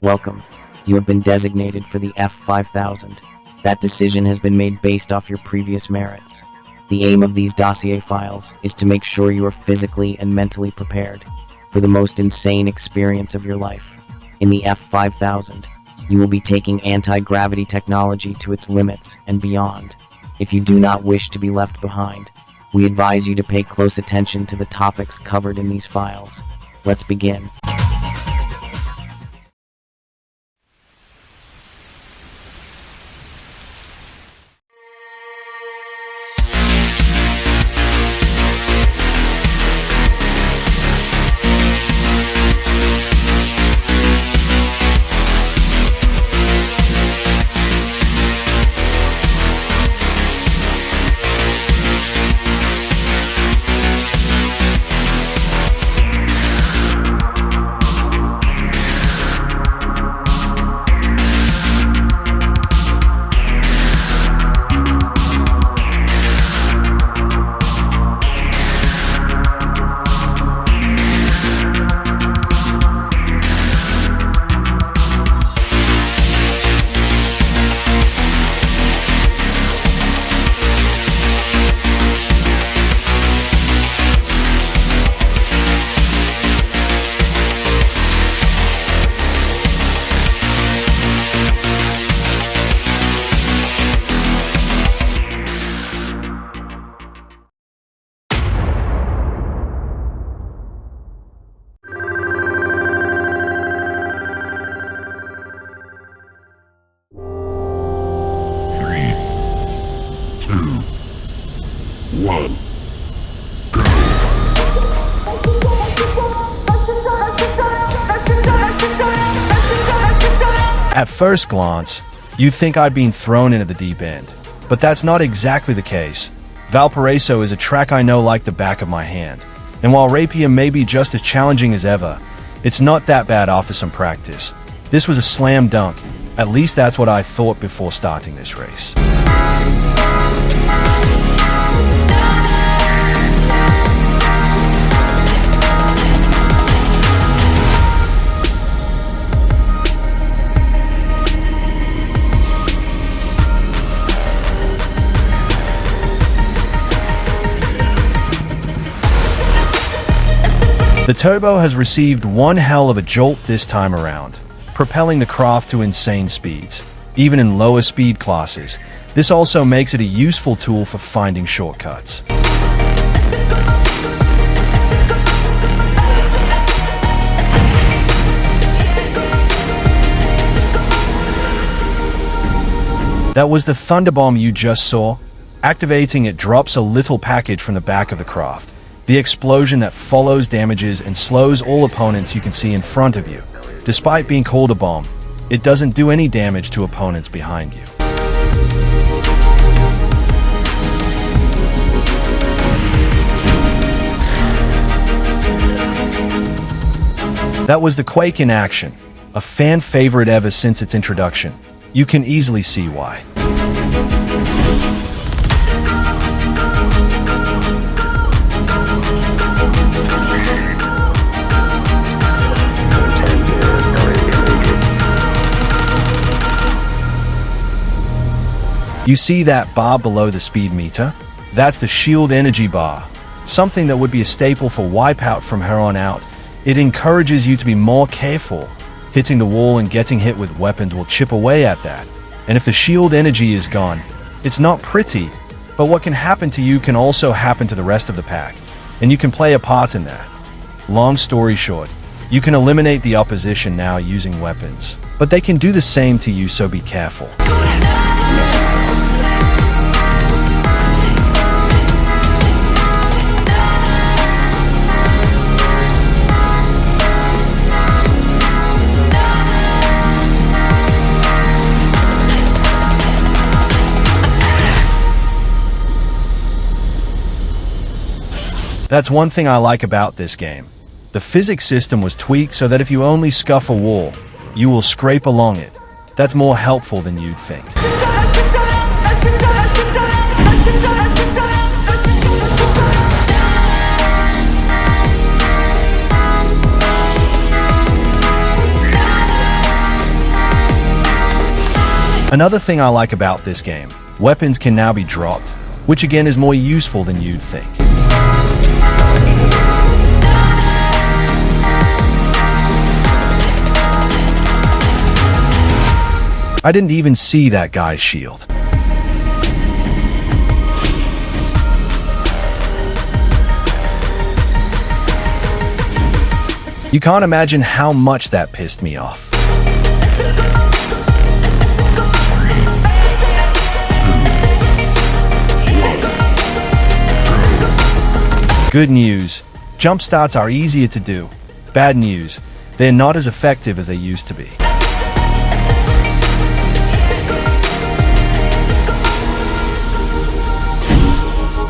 Welcome. You have been designated for the F5000. That decision has been made based off your previous merits. The aim of these dossier files is to make sure you are physically and mentally prepared for the most insane experience of your life. In the F5000, you will be taking anti-gravity technology to its limits and beyond. If you do not wish to be left behind, we advise you to pay close attention to the topics covered in these files. Let's begin. At first glance, you'd think I'd been thrown into the deep end, but that's not exactly the case. Valparaiso is a track I know like the back of my hand, and while Replicant may be just as challenging as ever, it's not that bad after some practice. This was a slam dunk, at least that's what I thought before starting this race. The turbo has received one hell of a jolt this time around, propelling the craft to insane speeds, even in lower speed classes. This also makes it a useful tool for finding shortcuts. That was the Thunderbomb you just saw. Activating it drops a little package from the back of the craft. The explosion that follows damages and slows all opponents you can see in front of you. Despite being called a bomb, it doesn't do any damage to opponents behind you. That was the Quake in action, a fan favorite ever since its introduction. You can easily see why. You see that bar below the speed meter? That's the shield energy bar, something that would be a staple for WipEout from here on out. It encourages you to be more careful. Hitting the wall and getting hit with weapons will chip away at that. And if the shield energy is gone, it's not pretty, but what can happen to you can also happen to the rest of the pack, and you can play a part in that. Long story short, you can eliminate the opposition now using weapons, but they can do the same to you, so be careful. That's one thing I like about this game. The physics system was tweaked so that if you only scuff a wall, you will scrape along it. That's more helpful than you'd think. Another thing I like about this game, weapons can now be dropped, which again is more useful than you'd think. I didn't even see that guy's shield. You can't imagine how much that pissed me off. Good news, jump starts are easier to do. Bad news, they're not as effective as they used to be.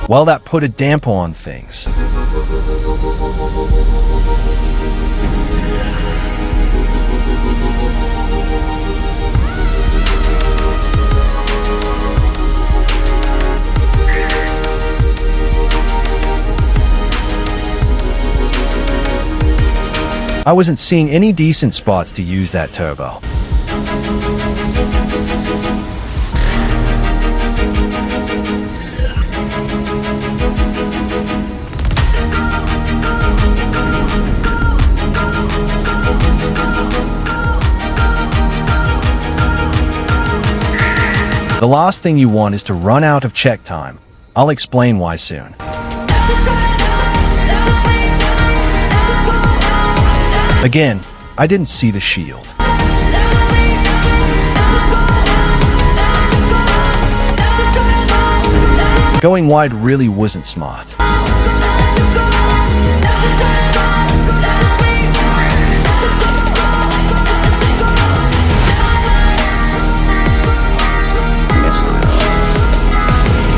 Well, that put a damper on things. I wasn't seeing any decent spots to use that turbo. The last thing you want is to run out of check time. I'll explain why soon. Again, I didn't see the shield. Going wide really wasn't smart.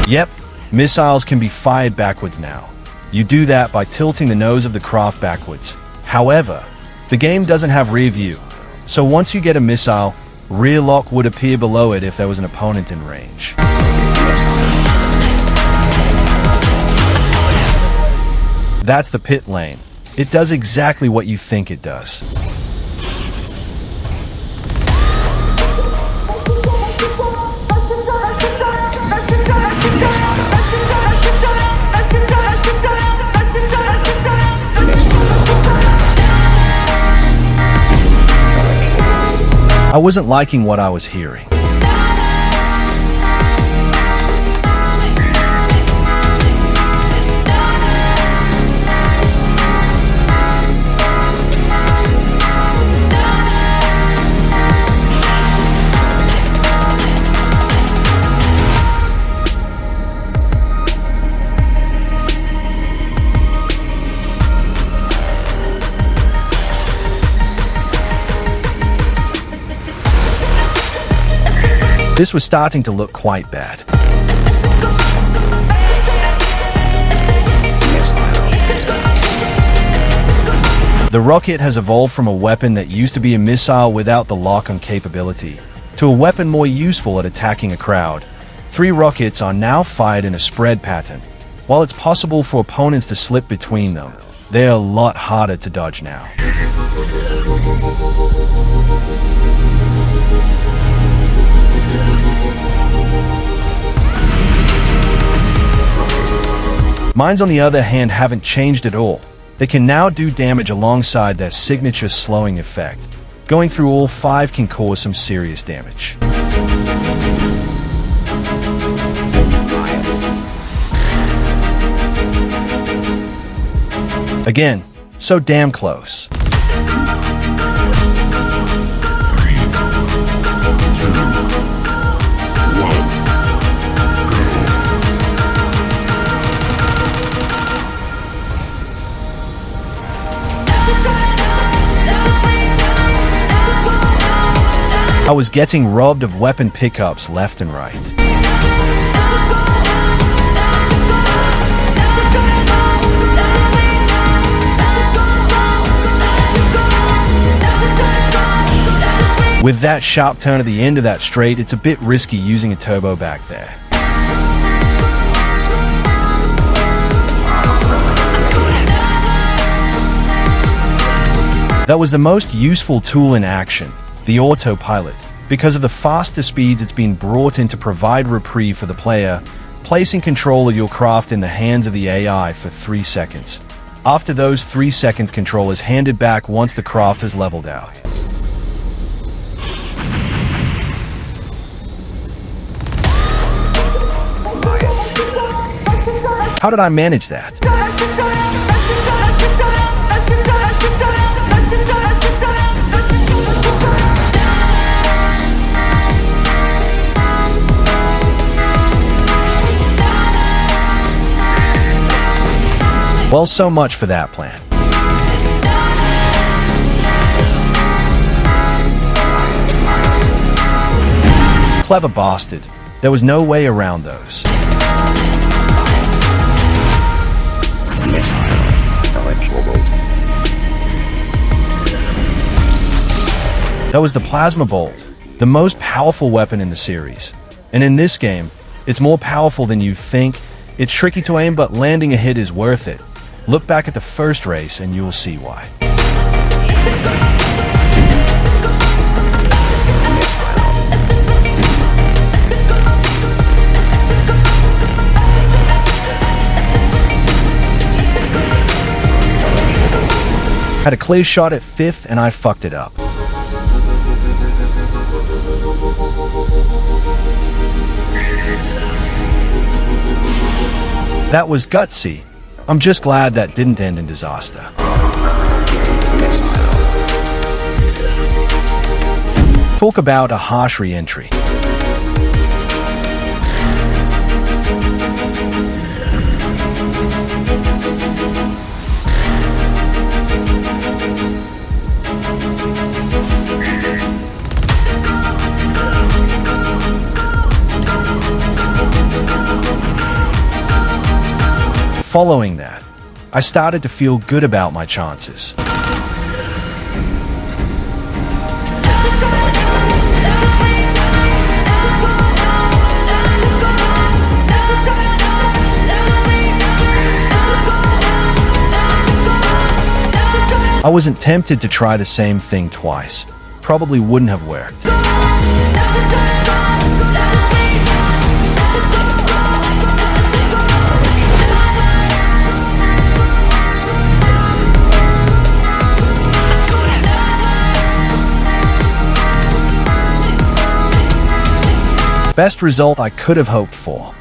Yep, missiles can be fired backwards now. You do that by tilting the nose of the craft backwards. However, the game doesn't have rear view, so once you get a missile, rear lock would appear below it if there was an opponent in range. That's the pit lane. It does exactly what you think it does. I wasn't liking what I was hearing. This was starting to look quite bad. The rocket has evolved from a weapon that used to be a missile without the lock-on capability to a weapon more useful at attacking a crowd. 3 rockets are now fired in a spread pattern. While it's possible for opponents to slip between them, they're a lot harder to dodge now. Mines, on the other hand, haven't changed at all. They can now do damage alongside their signature slowing effect. Going through all 5 can cause some serious damage. Again, so damn close. I was getting robbed of weapon pickups left and right. With that sharp turn at the end of that straight, it's a bit risky using a turbo back there. That was the most useful tool in action, the autopilot. Because of the faster speeds it's been brought in to provide reprieve for the player, placing control of your craft in the hands of the AI for 3 seconds. After those 3 seconds, control is handed back once the craft is leveled out. How did I manage that? Well, so much for that plan. Clever bastard. There was no way around those. That was the plasma bolt, the most powerful weapon in the series. And in this game, it's more powerful than you think. It's tricky to aim, but landing a hit is worth it. Look back at the first race and you'll see why. Had a clear shot at 5th and I fucked it up. That was gutsy. I'm just glad that didn't end in disaster. Talk about a harsh re-entry. Following that, I started to feel good about my chances. I wasn't tempted to try the same thing twice. Probably wouldn't have worked. Best result I could have hoped for.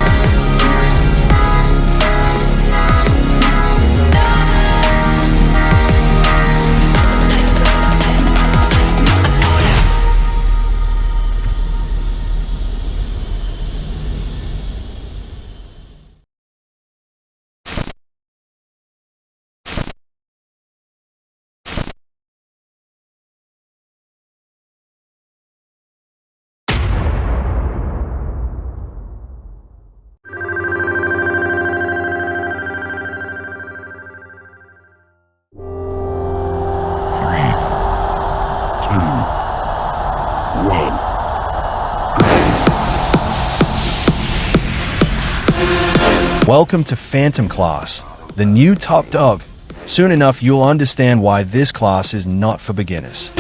Welcome to Phantom Class, the new top dog. Soon enough you'll understand why this class is not for beginners.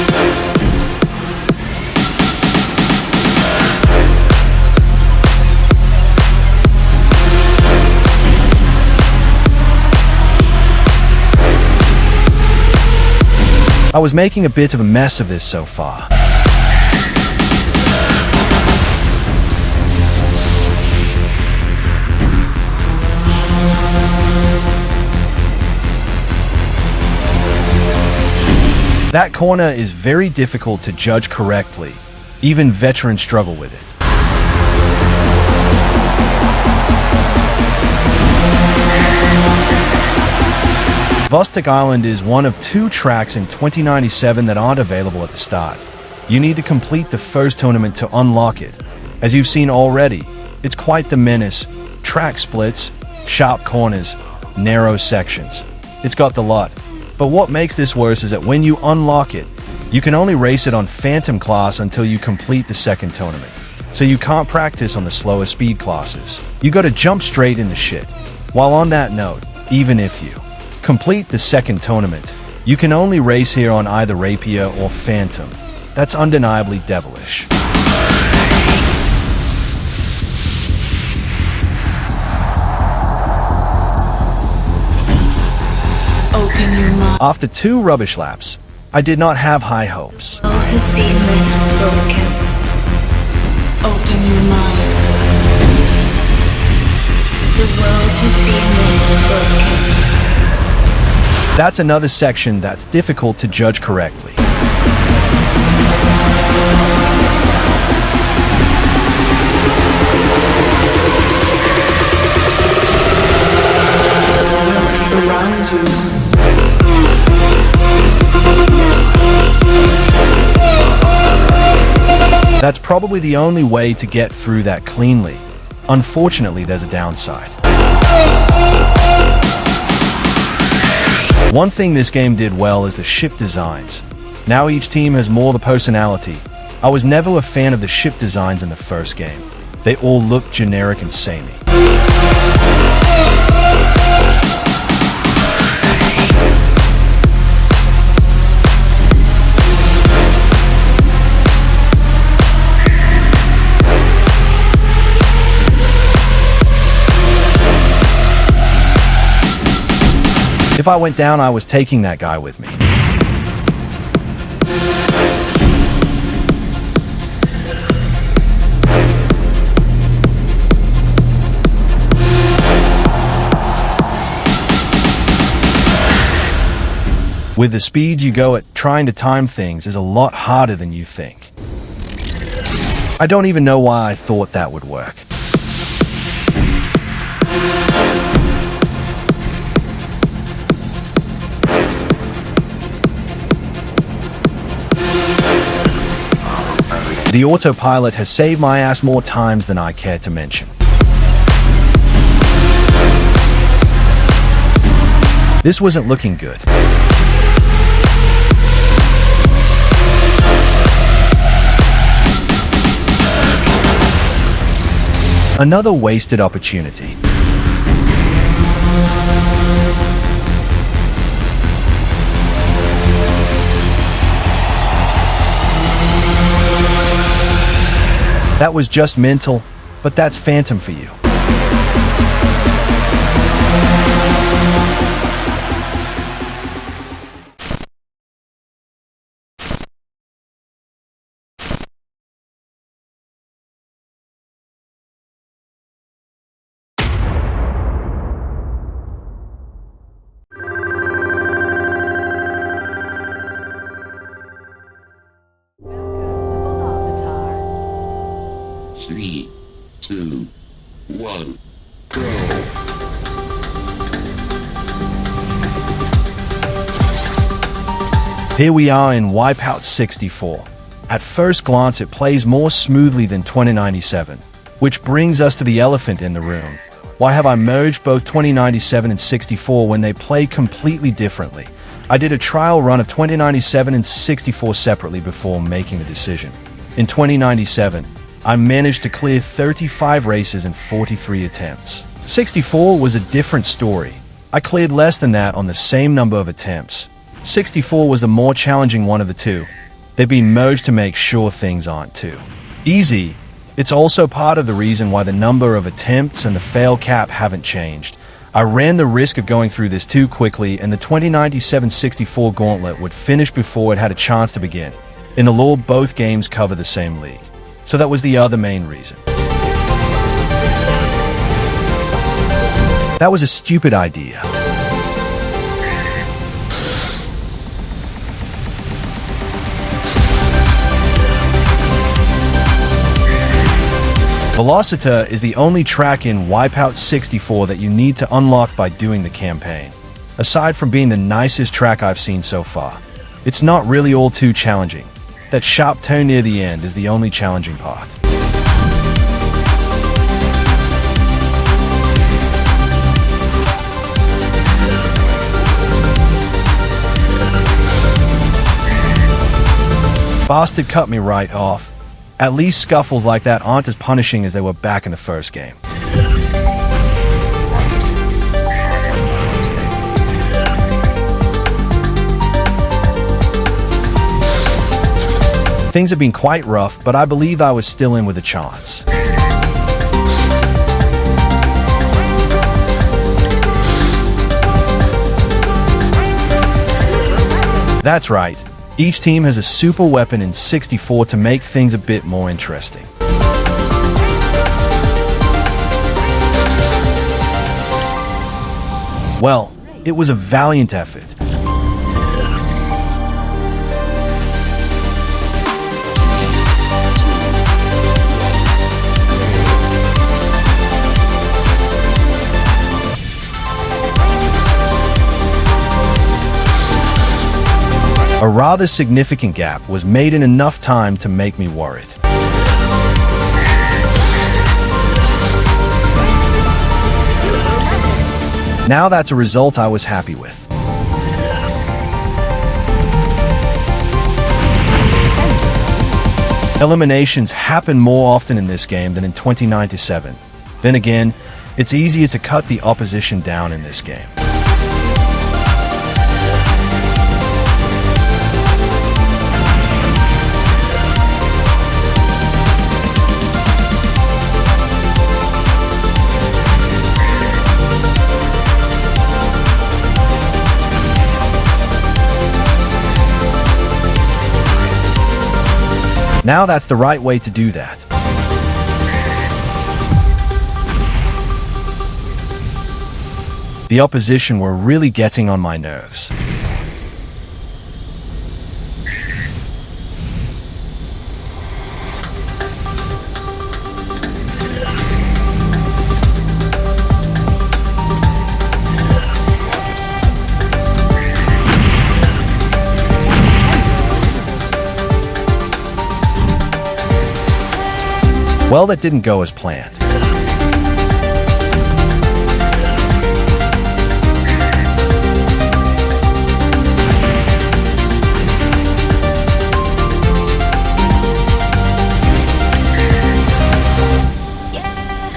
I was making a bit of a mess of this so far. That corner is very difficult to judge correctly. Even veterans struggle with it. Vostok Island is one of 2 tracks in 2097 that aren't available at the start. You need to complete the first tournament to unlock it. As you've seen already, it's quite the menace. Track splits, sharp corners, narrow sections. It's got the lot. But what makes this worse is that when you unlock it, you can only race it on Phantom class until you complete the second tournament. So you can't practice on the slower speed classes. You gotta jump straight into shit. While on that note, even if you complete the second tournament, you can only race here on either Rapier or Phantom. That's undeniably devilish. Open your mind. After 2 rubbish laps, I did not have high hopes. The world has been left broken. Open your mind. The world has been left broken. That's another section that's difficult to judge correctly. Look around you. That's probably the only way to get through that cleanly. Unfortunately, there's a downside. One thing this game did well is the ship designs. Now each team has more the personality. I was never a fan of the ship designs in the first game. They all looked generic and samey. If I went down, I was taking that guy with me. With the speeds you go at, trying to time things is a lot harder than you think. I don't even know why I thought that would work. The autopilot has saved my ass more times than I care to mention. This wasn't looking good. Another wasted opportunity. That was just mental, but that's Phantom for you. Three, two, one, go. Here we are in WipEout 64. At first glance, it plays more smoothly than 2097, which brings us to the elephant in the room. Why have I merged both 2097 and 64 when they play completely differently? I did a trial run of 2097 and 64 separately before making the decision. In 2097, I managed to clear 35 races in 43 attempts. 64 was a different story. I cleared less than that on the same number of attempts. 64 was the more challenging one of the two. They've been merged to make sure things aren't too easy. It's also part of the reason why the number of attempts and the fail cap haven't changed. I ran the risk of going through this too quickly, and the 2097-64 Gauntlet would finish before it had a chance to begin. In the lore, both games cover the same league, so that was the other main reason. That was a stupid idea. Velocita is the only track in WipEout 64 that you need to unlock by doing the campaign. Aside from being the nicest track I've seen so far, it's not really all too challenging. That sharp turn near the end is the only challenging part. Bastard cut me right off. At least scuffles like that aren't as punishing as they were back in the first game. Things have been quite rough, but I believe I was still in with a chance. That's right. Each team has a super weapon in 64 to make things a bit more interesting. Well, it was a valiant effort. A rather significant gap was made in enough time to make me worried. Now that's a result I was happy with. Eliminations happen more often in this game than in 2097. Then again, it's easier to cut the opposition down in this game. Now that's the right way to do that. The opposition were really getting on my nerves. Well, that didn't go as planned.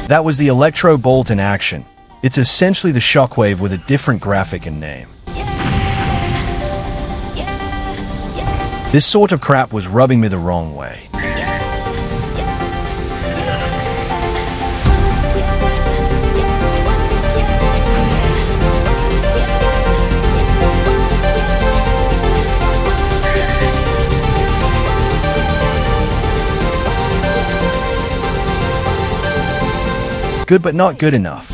That was the Electro Bolt in action. It's essentially the Shockwave with a different graphic and name. This sort of crap was rubbing me the wrong way. Good but not good enough.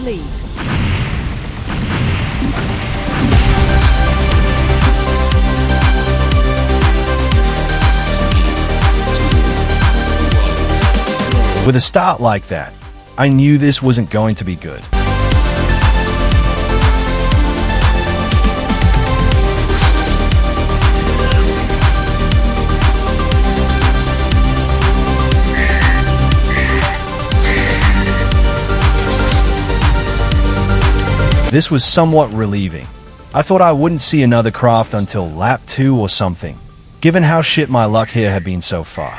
With a start like that, I knew this wasn't going to be good. This was somewhat relieving. I thought I wouldn't see another craft until lap 2 or something, given how shit my luck here had been so far.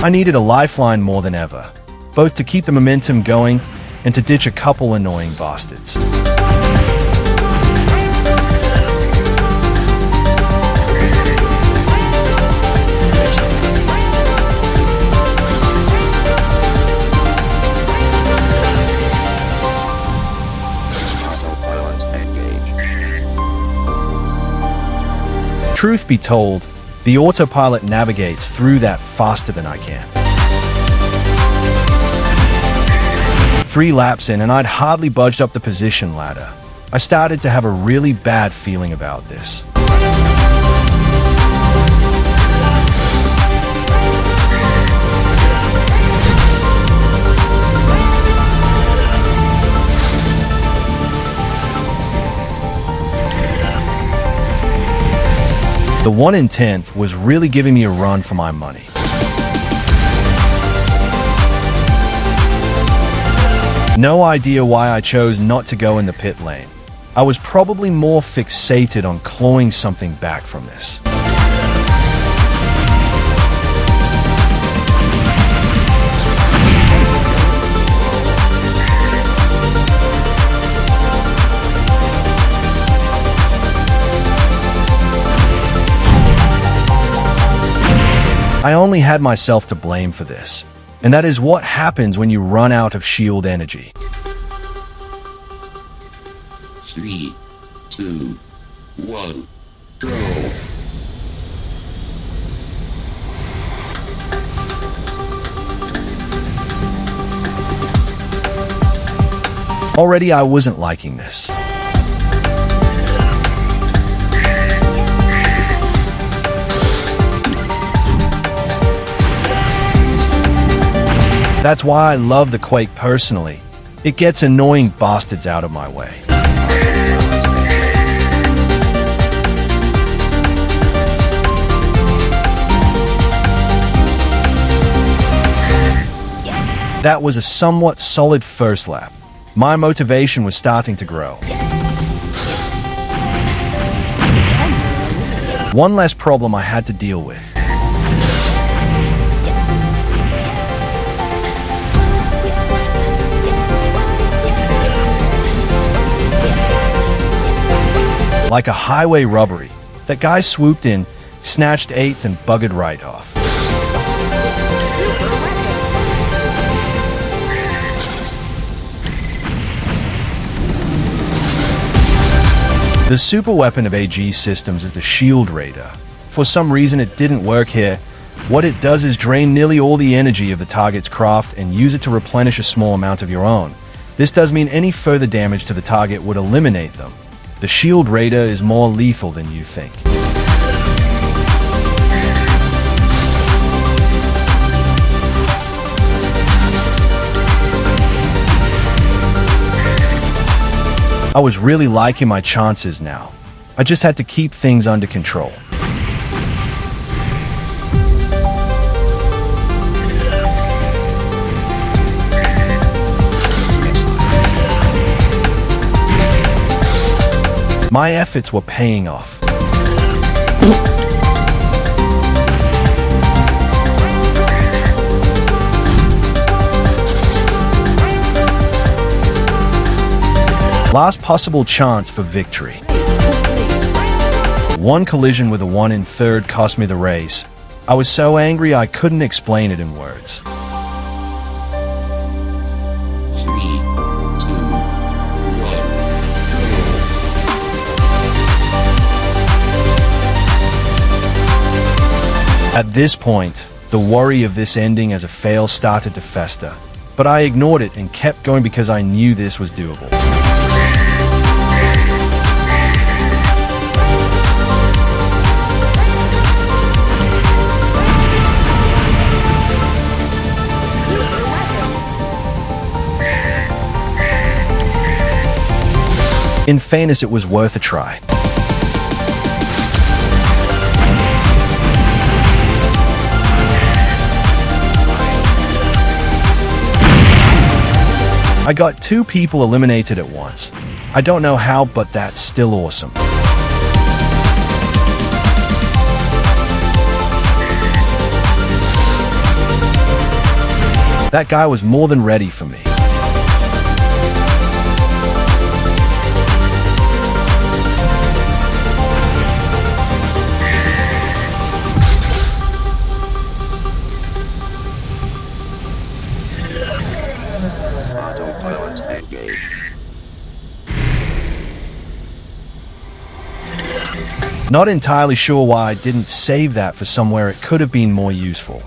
I needed a lifeline more than ever, both to keep the momentum going and to ditch a couple annoying bastards. Truth be told, the autopilot navigates through that faster than I can. 3 laps in and I'd hardly budged up the position ladder. I started to have a really bad feeling about this. The 1 in 10th was really giving me a run for my money. No idea why I chose not to go in the pit lane. I was probably more fixated on clawing something back from this. I only had myself to blame for this, and that is what happens when you run out of shield energy. 3, 2, 1, go. Already I wasn't liking this. That's why I love the Quake personally. It gets annoying bastards out of my way. That was a somewhat solid first lap. My motivation was starting to grow. One less problem I had to deal with. Like a highway robbery, that guy swooped in, snatched 8th and buggered right off. The super weapon of AG systems is the Shield Raider. For some reason it didn't work here. What it does is drain nearly all the energy of the target's craft and use it to replenish a small amount of your own. This does mean any further damage to the target would eliminate them. The Shield Raider is more lethal than you think. I was really liking my chances now. I just had to keep things under control. My efforts were paying off. Last possible chance for victory. One collision with a 1 in 3rd cost me the race. I was so angry I couldn't explain it in words. 3, 2, 1, At this point, the worry of this ending as a fail started to fester, but I ignored it and kept going because I knew this was doable. In fairness, it was worth a try. I got 2 people eliminated at once. I don't know how, but that's still awesome. That guy was more than ready for me. autopilot engaged. Not entirely sure why I didn't save that for somewhere it could have been more useful.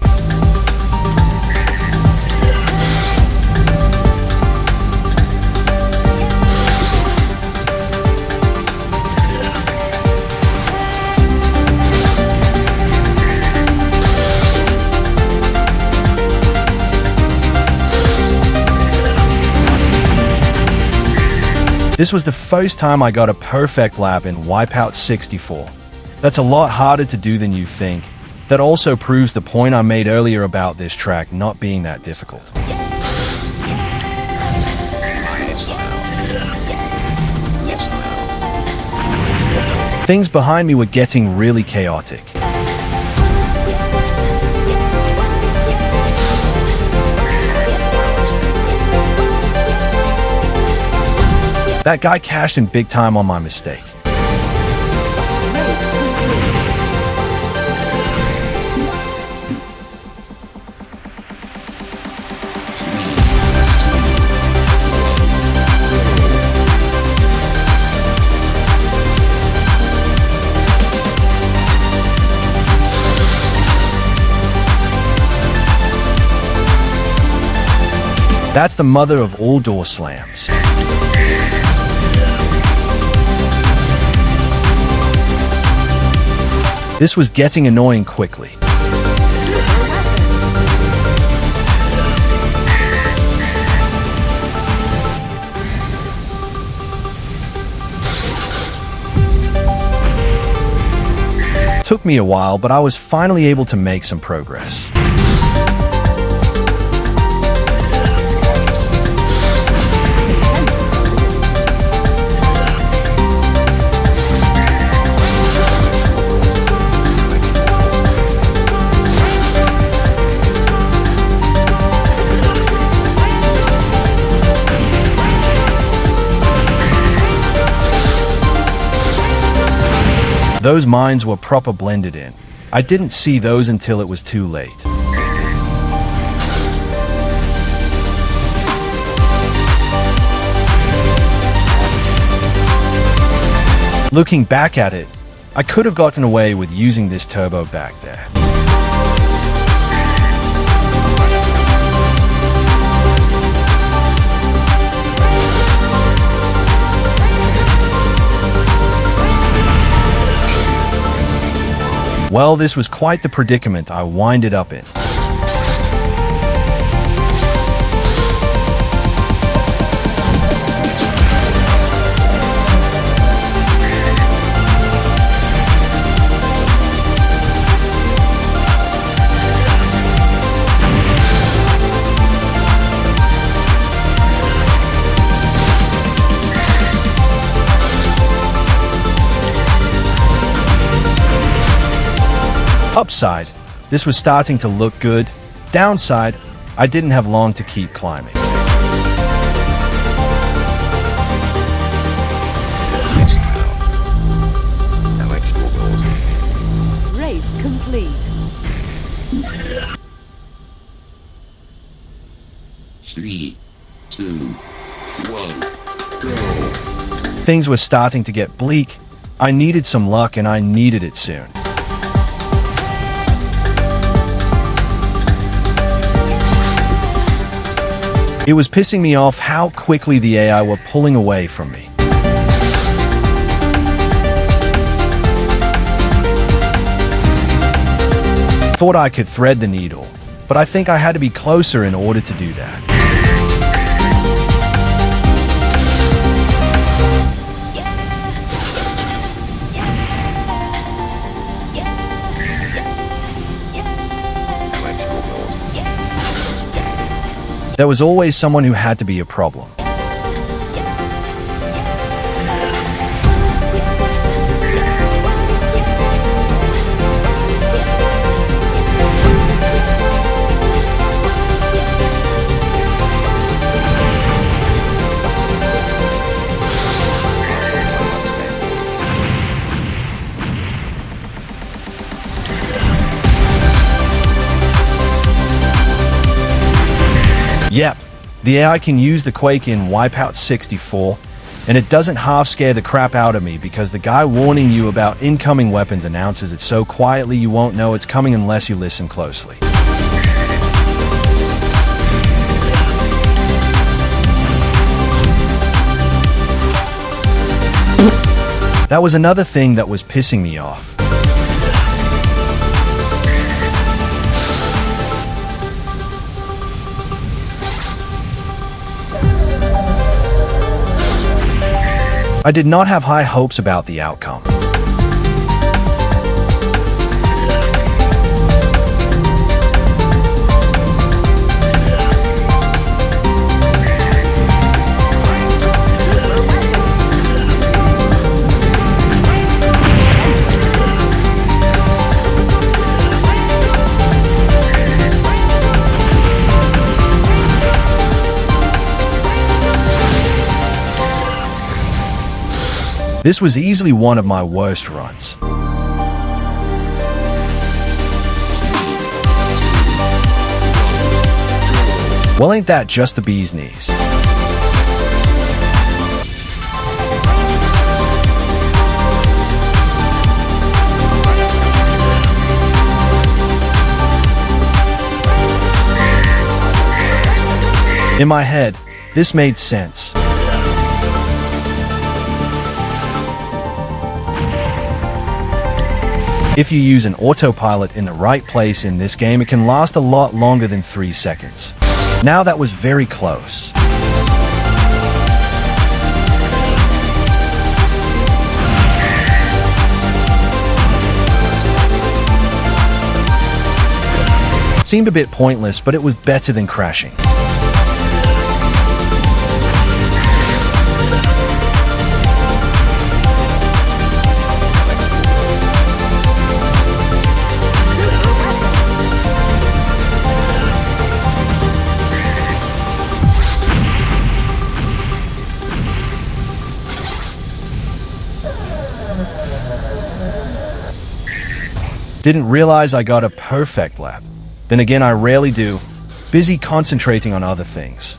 This was the first time I got a perfect lap in WipEout 64. That's a lot harder to do than you think. That also proves the point I made earlier about this track not being that difficult. Things behind me were getting really chaotic. That guy cashed in big time on my mistake. That's the mother of all door slams. This was getting annoying quickly. Took me a while, but I was finally able to make some progress. Those mines were proper blended in. I didn't see those until it was too late. Looking back at it, I could have gotten away with using this turbo back there. Well, this was quite the predicament I winded up in. Upside, this was starting to look good. Downside, I didn't have long to keep climbing. Race complete. Three, two, one, go. Things were starting to get bleak. I needed some luck and I needed it soon. It was pissing me off how quickly the AI were pulling away from me. Thought I could thread the needle, but I think I had to be closer in order to do that. There was always someone who had to be a problem. Yep, the AI can use the Quake in WipEout 64. And it doesn't half scare the crap out of me because the guy warning you about incoming weapons announces it so quietly you won't know it's coming unless you listen closely. That was another thing that was pissing me off. I did not have high hopes about the outcome. This was easily one of my worst runs. Well, ain't that just the bee's knees? In my head, this made sense. If you use an autopilot in the right place in this game, it can last a lot longer than 3 seconds. Now that was very close. Seemed a bit pointless, but it was better than crashing. Didn't realize I got a perfect lap. Then again, I rarely do. Busy concentrating on other things.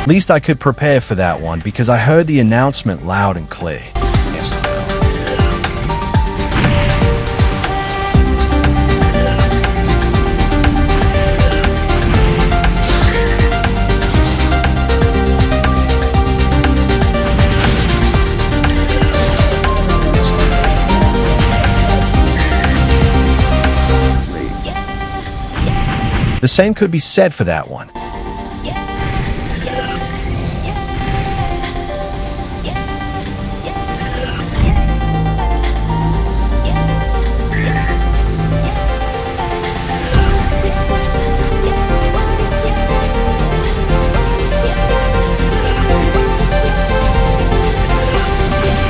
Least I could prepare for that one because I heard the announcement loud and clear. The same could be said for that one.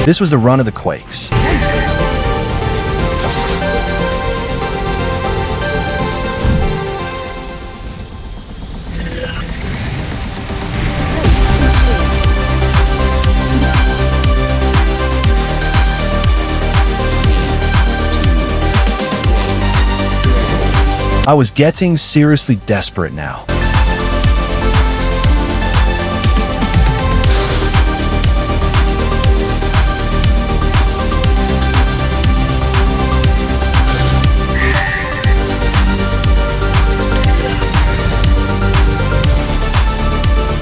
This was the run of the Quakes. I was getting seriously desperate now.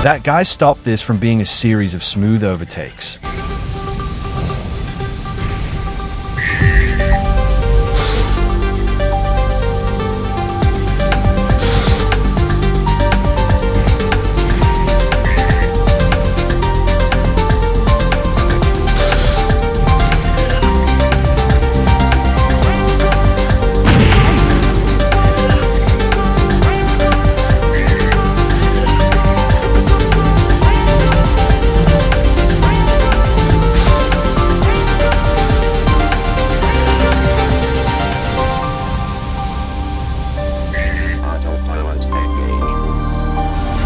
That guy stopped this from being a series of smooth overtakes.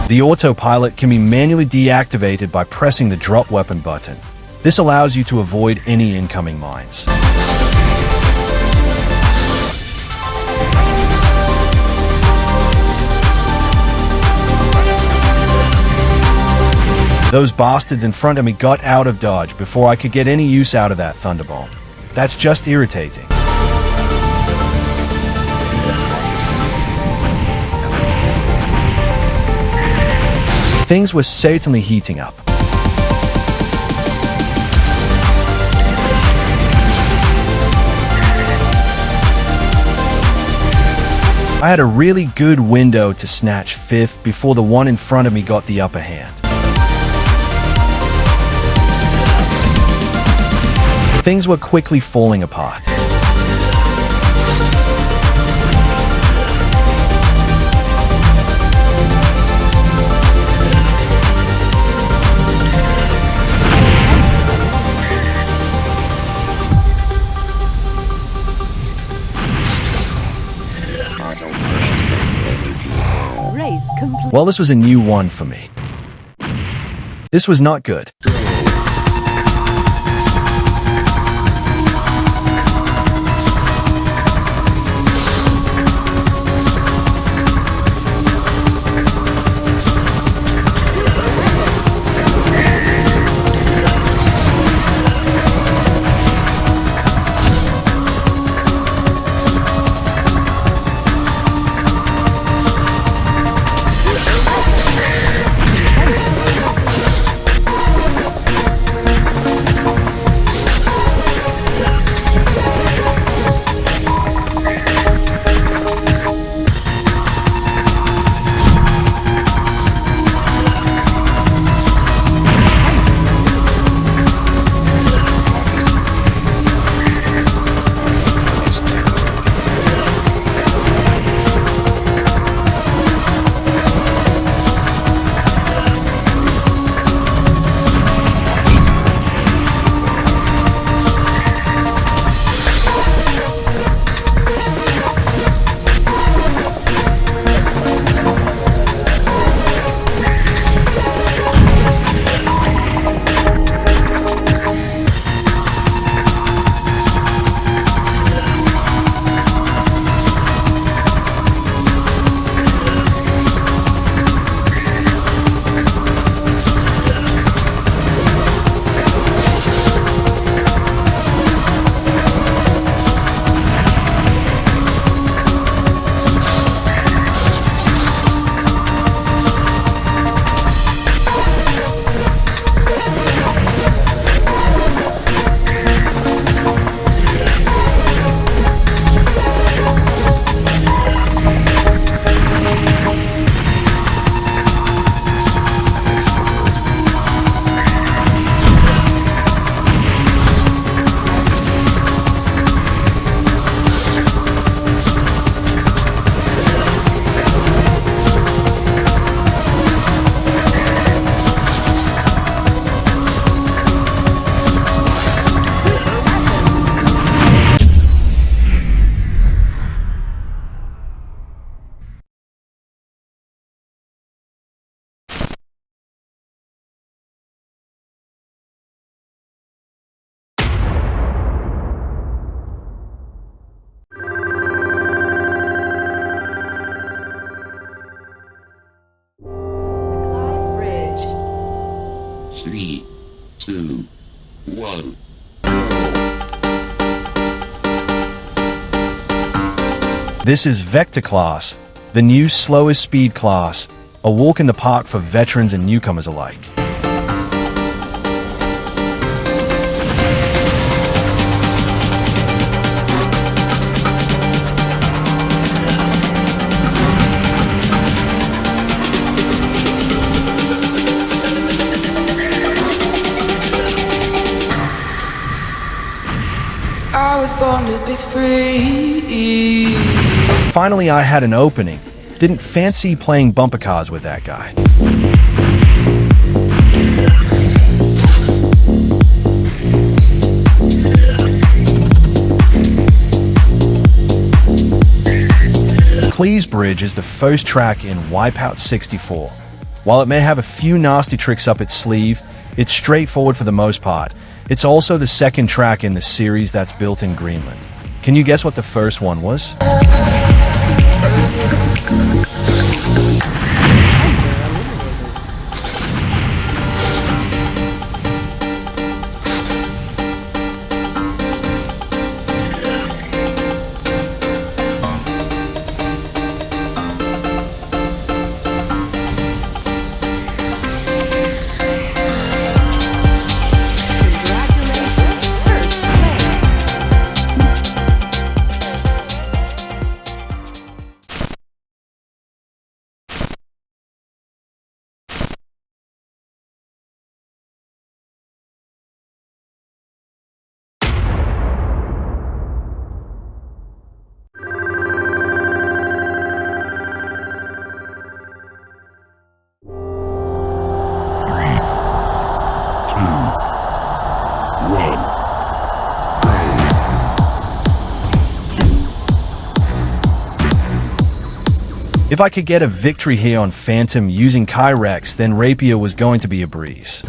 The autopilot can be manually deactivated by pressing the drop weapon button. This allows you to avoid any incoming mines. Those bastards in front of me got out of dodge before I could get any use out of that thunderbomb. That's just irritating. Things were certainly heating up. I had a really good window to snatch 5th before the one in front of me got the upper hand. Things were quickly falling apart. Race complete. Well, this was a new one for me. This was not good. Three, two, one. This is Vector class, the new slowest speed class, a walk in the park for veterans and newcomers alike. I was born to be free. Finally, I had an opening. Didn't fancy playing bumper cars with that guy. Cleese Bridge is the first track in WipEout 64. While it may have a few nasty tricks up its sleeve, it's straightforward for the most part. It's also the second track in the series that's built in Greenland. Can you guess what the first one was? If I could get a victory here on Phantom using Kyrex, then Rapier was going to be a breeze.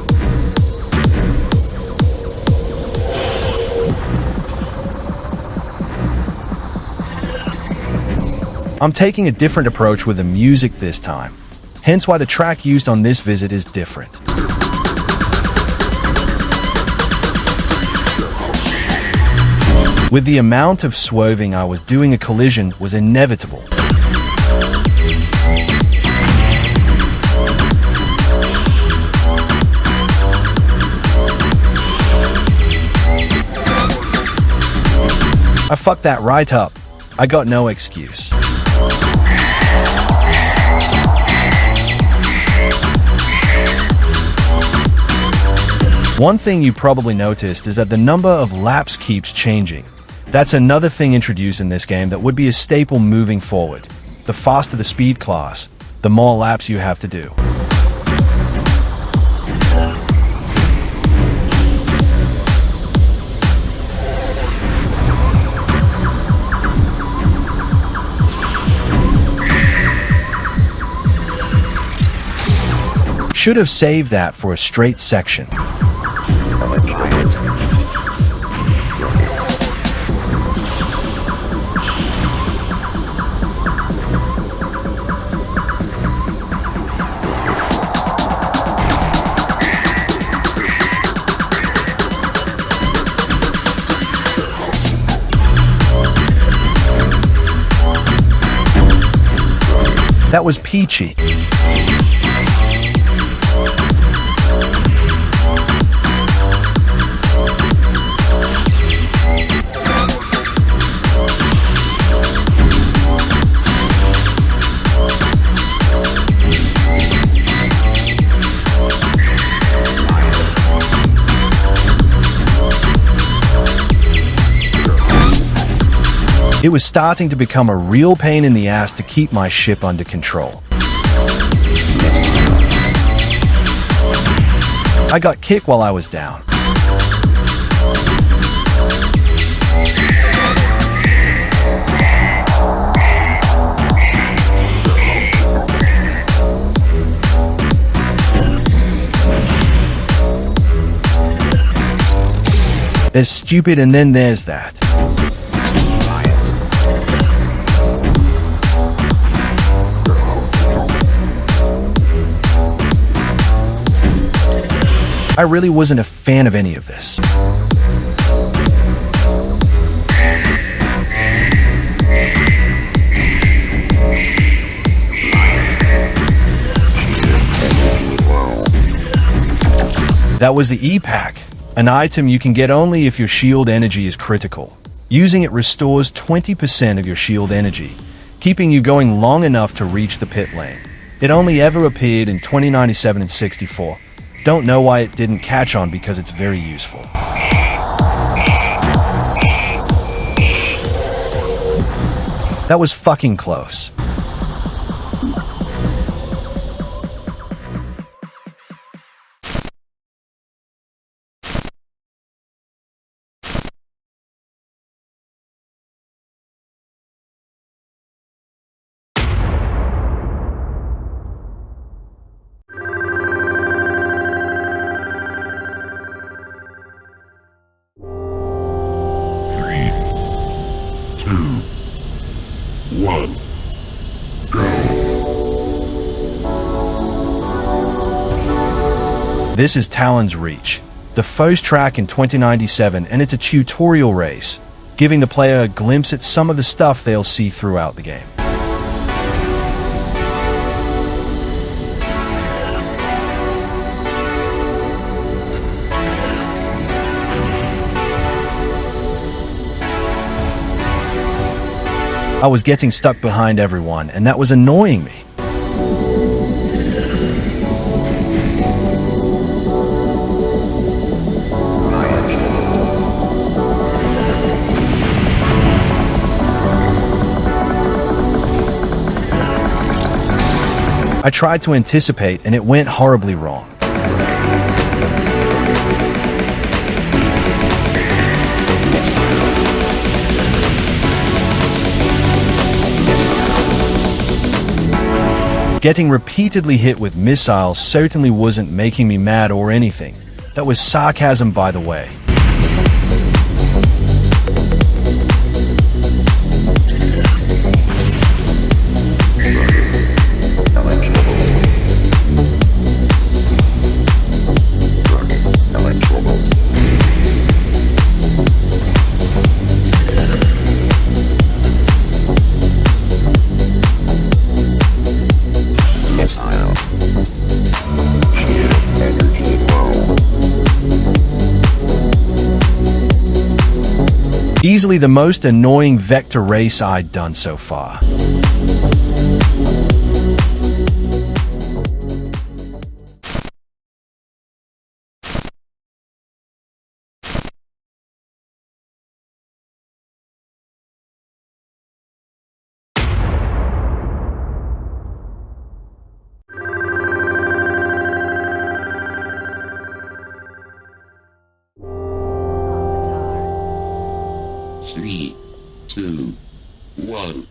I'm taking a different approach with the music this time, hence why the track used on this visit is different. With the amount of swerving I was doing, a collision was inevitable. I fucked that right up. I got no excuse. One thing you probably noticed is that the number of laps keeps changing. That's another thing introduced in this game that would be a staple moving forward. The faster the speed class, the more laps you have to do. Should have saved that for a straight section. That was peachy. It was starting to become a real pain in the ass to keep my ship under control. I got kicked while I was down. There's stupid and then there's that. I really wasn't a fan of any of this. That was the E-Pack, an item you can get only if your shield energy is critical. Using it restores 20% of your shield energy, keeping you going long enough to reach the pit lane. It only ever appeared in 2097 and 64. Don't know why it didn't catch on because it's very useful. That was fucking close. This is Talon's Reach, the first track in 2097, and it's a tutorial race, giving the player a glimpse at some of the stuff they'll see throughout the game. I was getting stuck behind everyone, and that was annoying me. I tried to anticipate, and it went horribly wrong. Getting repeatedly hit with missiles certainly wasn't making me mad or anything. That was sarcasm, by the way. Easily the most annoying vector race I'd done so far. Three, two, one.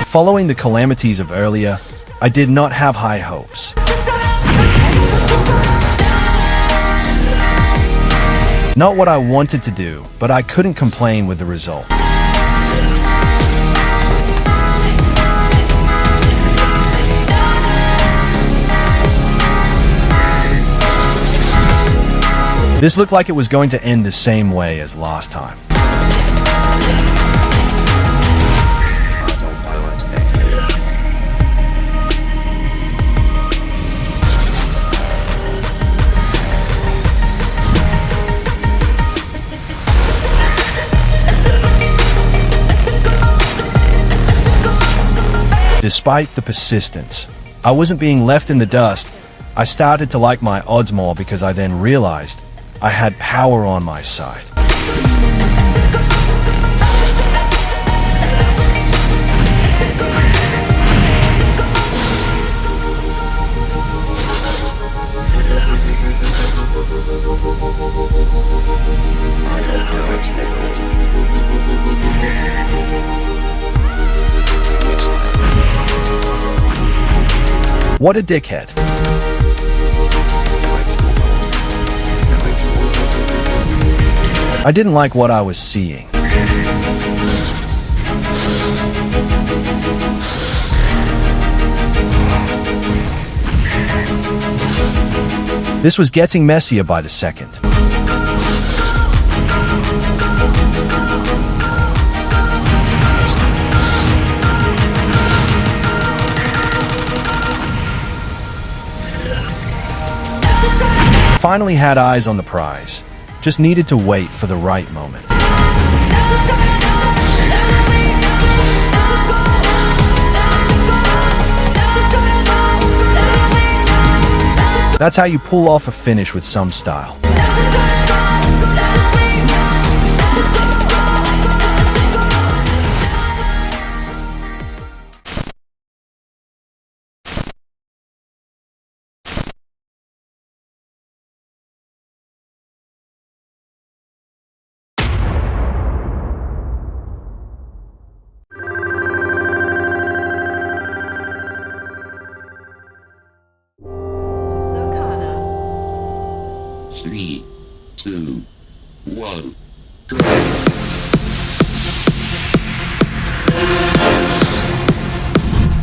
Following the calamities of earlier, I did not have high hopes. Not what I wanted to do, but I couldn't complain with the result. This looked like it was going to end the same way as last time. Despite the persistence, I wasn't being left in the dust. I started to like my odds more because I then realized I had power on my side. What a dickhead. I didn't like what I was seeing. This was getting messier by the second. Finally had eyes on the prize. Just needed to wait for the right moment. That's how you pull off a finish with some style. Three, two, one.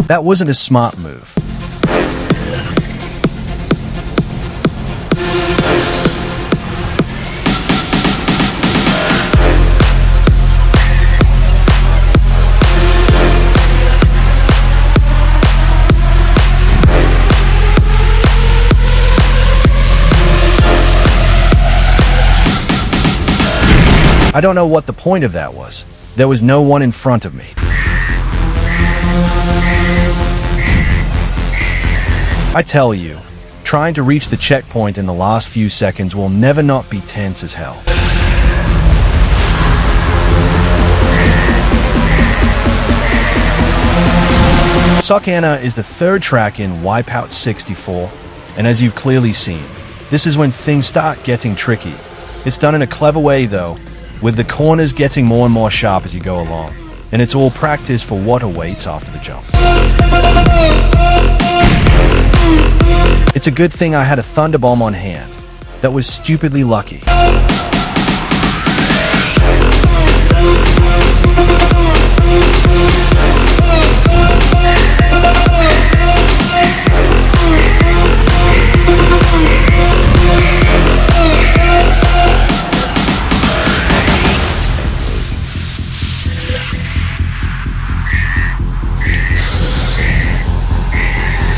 That wasn't a smart move. I don't know what the point of that was. There was no one in front of me. I tell you, trying to reach the checkpoint in the last few seconds will never not be tense as hell. Sokana is the third track in WipEout 64, and as you've clearly seen, this is when things start getting tricky. It's done in a clever way though. with the corners getting more and more sharp as you go along, and it's all practice for what awaits after the jump. It's a good thing I had a thunder bomb on hand. That was stupidly lucky.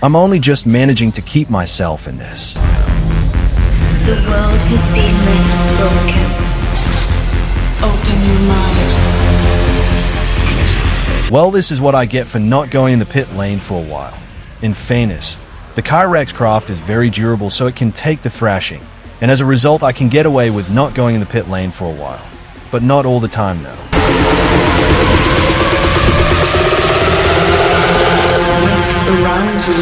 I'm only just managing to keep myself in this. The world has been left broken. Open your mind. Well, this is what I get for not going in the pit lane for a while. In fairness, the Kyrex craft is very durable, so it can take the thrashing, and as a result I can get away with not going in the pit lane for a while. But not all the time though. Look around you.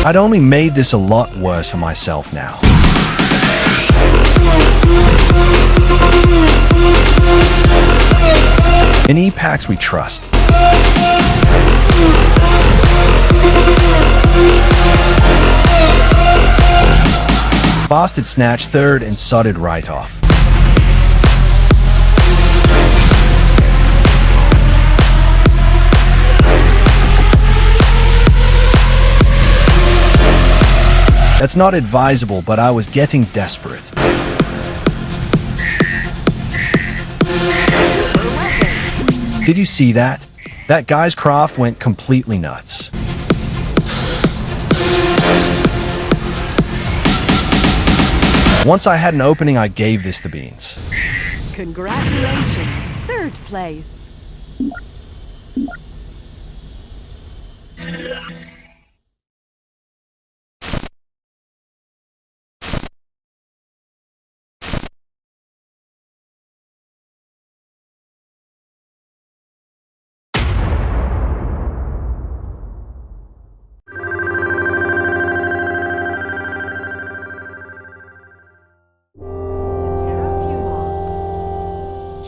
I'd only made this a lot worse for myself now. In E-Packs we trust. Bastard snatched third and sodded right off. That's not advisable, but I was getting desperate. Did you see that? That guy's craft went completely nuts. Once I had an opening, I gave this the beans. Congratulations, third place.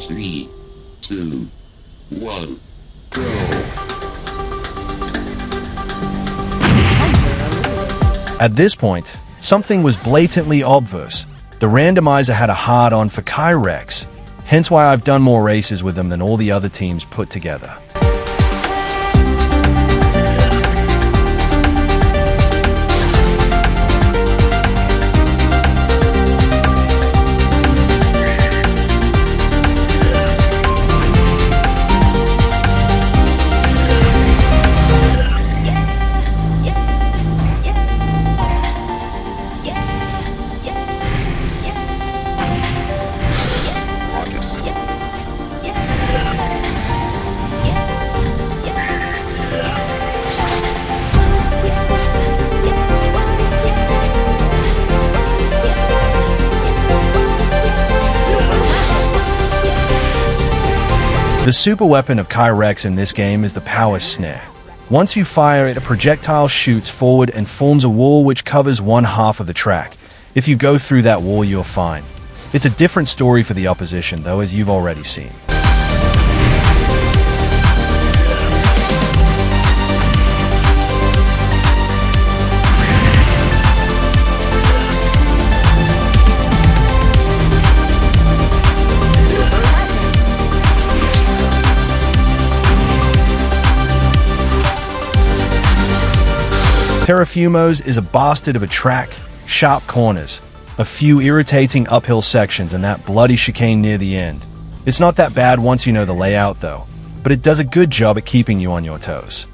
Three, two, one, go. At this point, something was blatantly obvious. The randomizer had a hard-on for Kyrex, hence why I've done more races with them than all the other teams put together. The super weapon of Kyrex in this game is the Power Snare. Once you fire it, a projectile shoots forward and forms a wall which covers one half of the track. If you go through that wall, you're fine. It's a different story for the opposition, though, as you've already seen. Terrafumos is a bastard of a track, sharp corners, a few irritating uphill sections, and that bloody chicane near the end. It's not that bad once you know the layout though, but it does a good job at keeping you on your toes.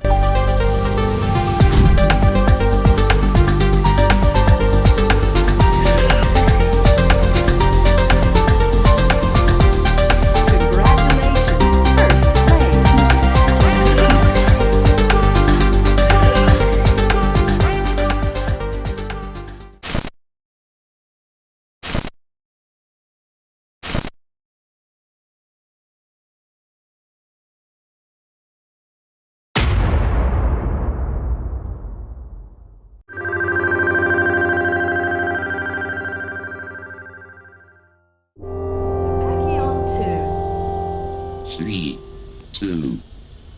2,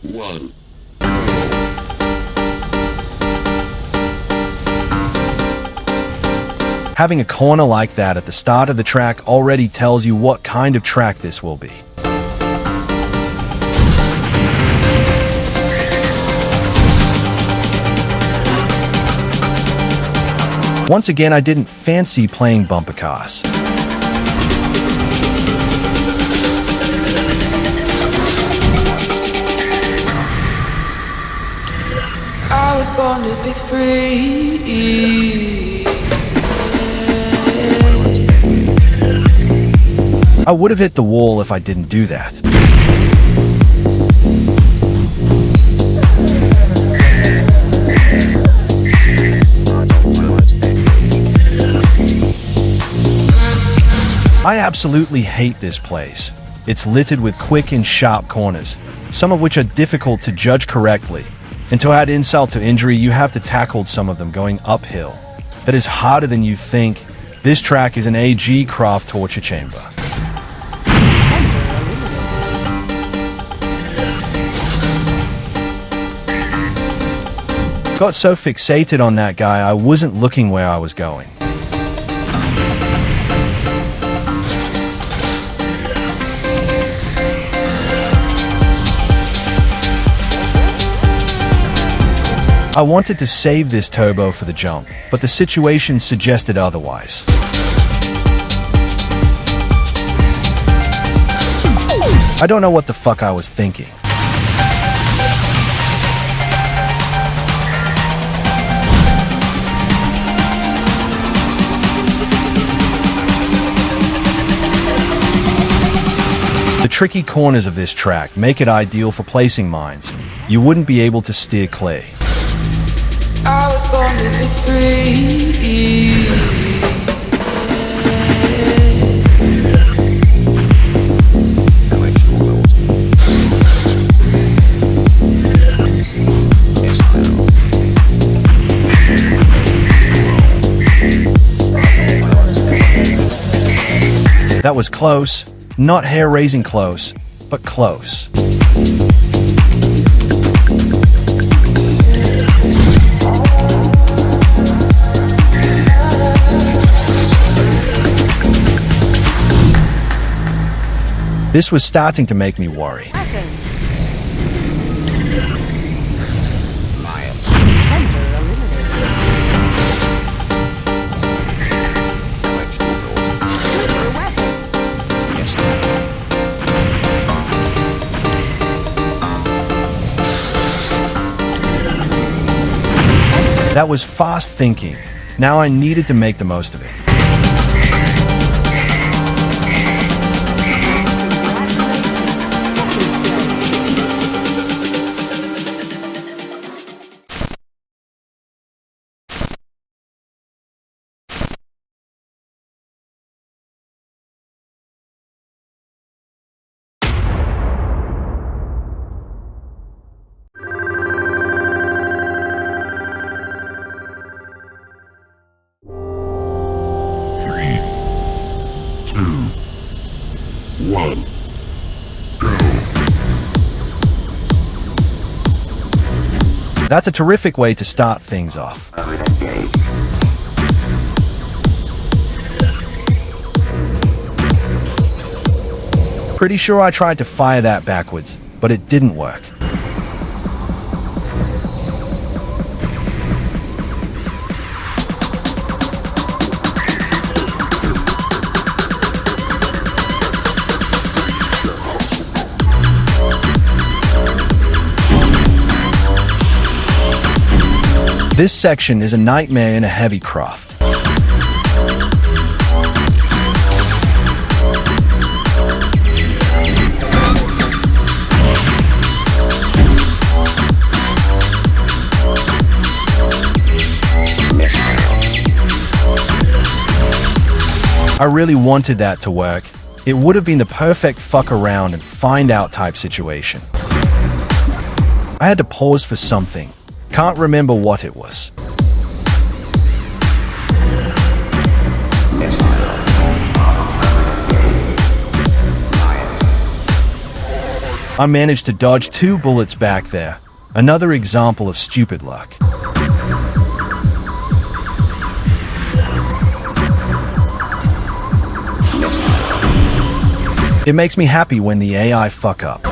1. Having a corner like that at the start of the track already tells you what kind of track this will be. Once again, I didn't fancy playing bumper cars. I was born to be free. I would have hit the wall if I didn't do that. I absolutely hate this place. It's littered with quick and sharp corners, some of which are difficult to judge correctly. And to add insult to injury, you have to tackle some of them going uphill. That is harder than you think. This track is an AG craft torture chamber. Got so fixated on that guy, I wasn't looking where I was going. I wanted to save this turbo for the jump, but the situation suggested otherwise. I don't know what the fuck I was thinking. The tricky corners of this track make it ideal for placing mines. You wouldn't be able to steer clear. I was born to be free. That was close. Not hair-raising close, but close. This was starting to make me worry. That was fast thinking. Now I needed to make the most of it. That's a terrific way to start things off. Pretty sure I tried to fire that backwards, but it didn't work. This section is a nightmare in a heavy craft. I really wanted that to work. It would have been the perfect fuck around and find out type situation. I had to pause for something. Can't remember what it was. I managed to dodge 2 bullets back there. Another example of stupid luck. It makes me happy when the AI fuck up.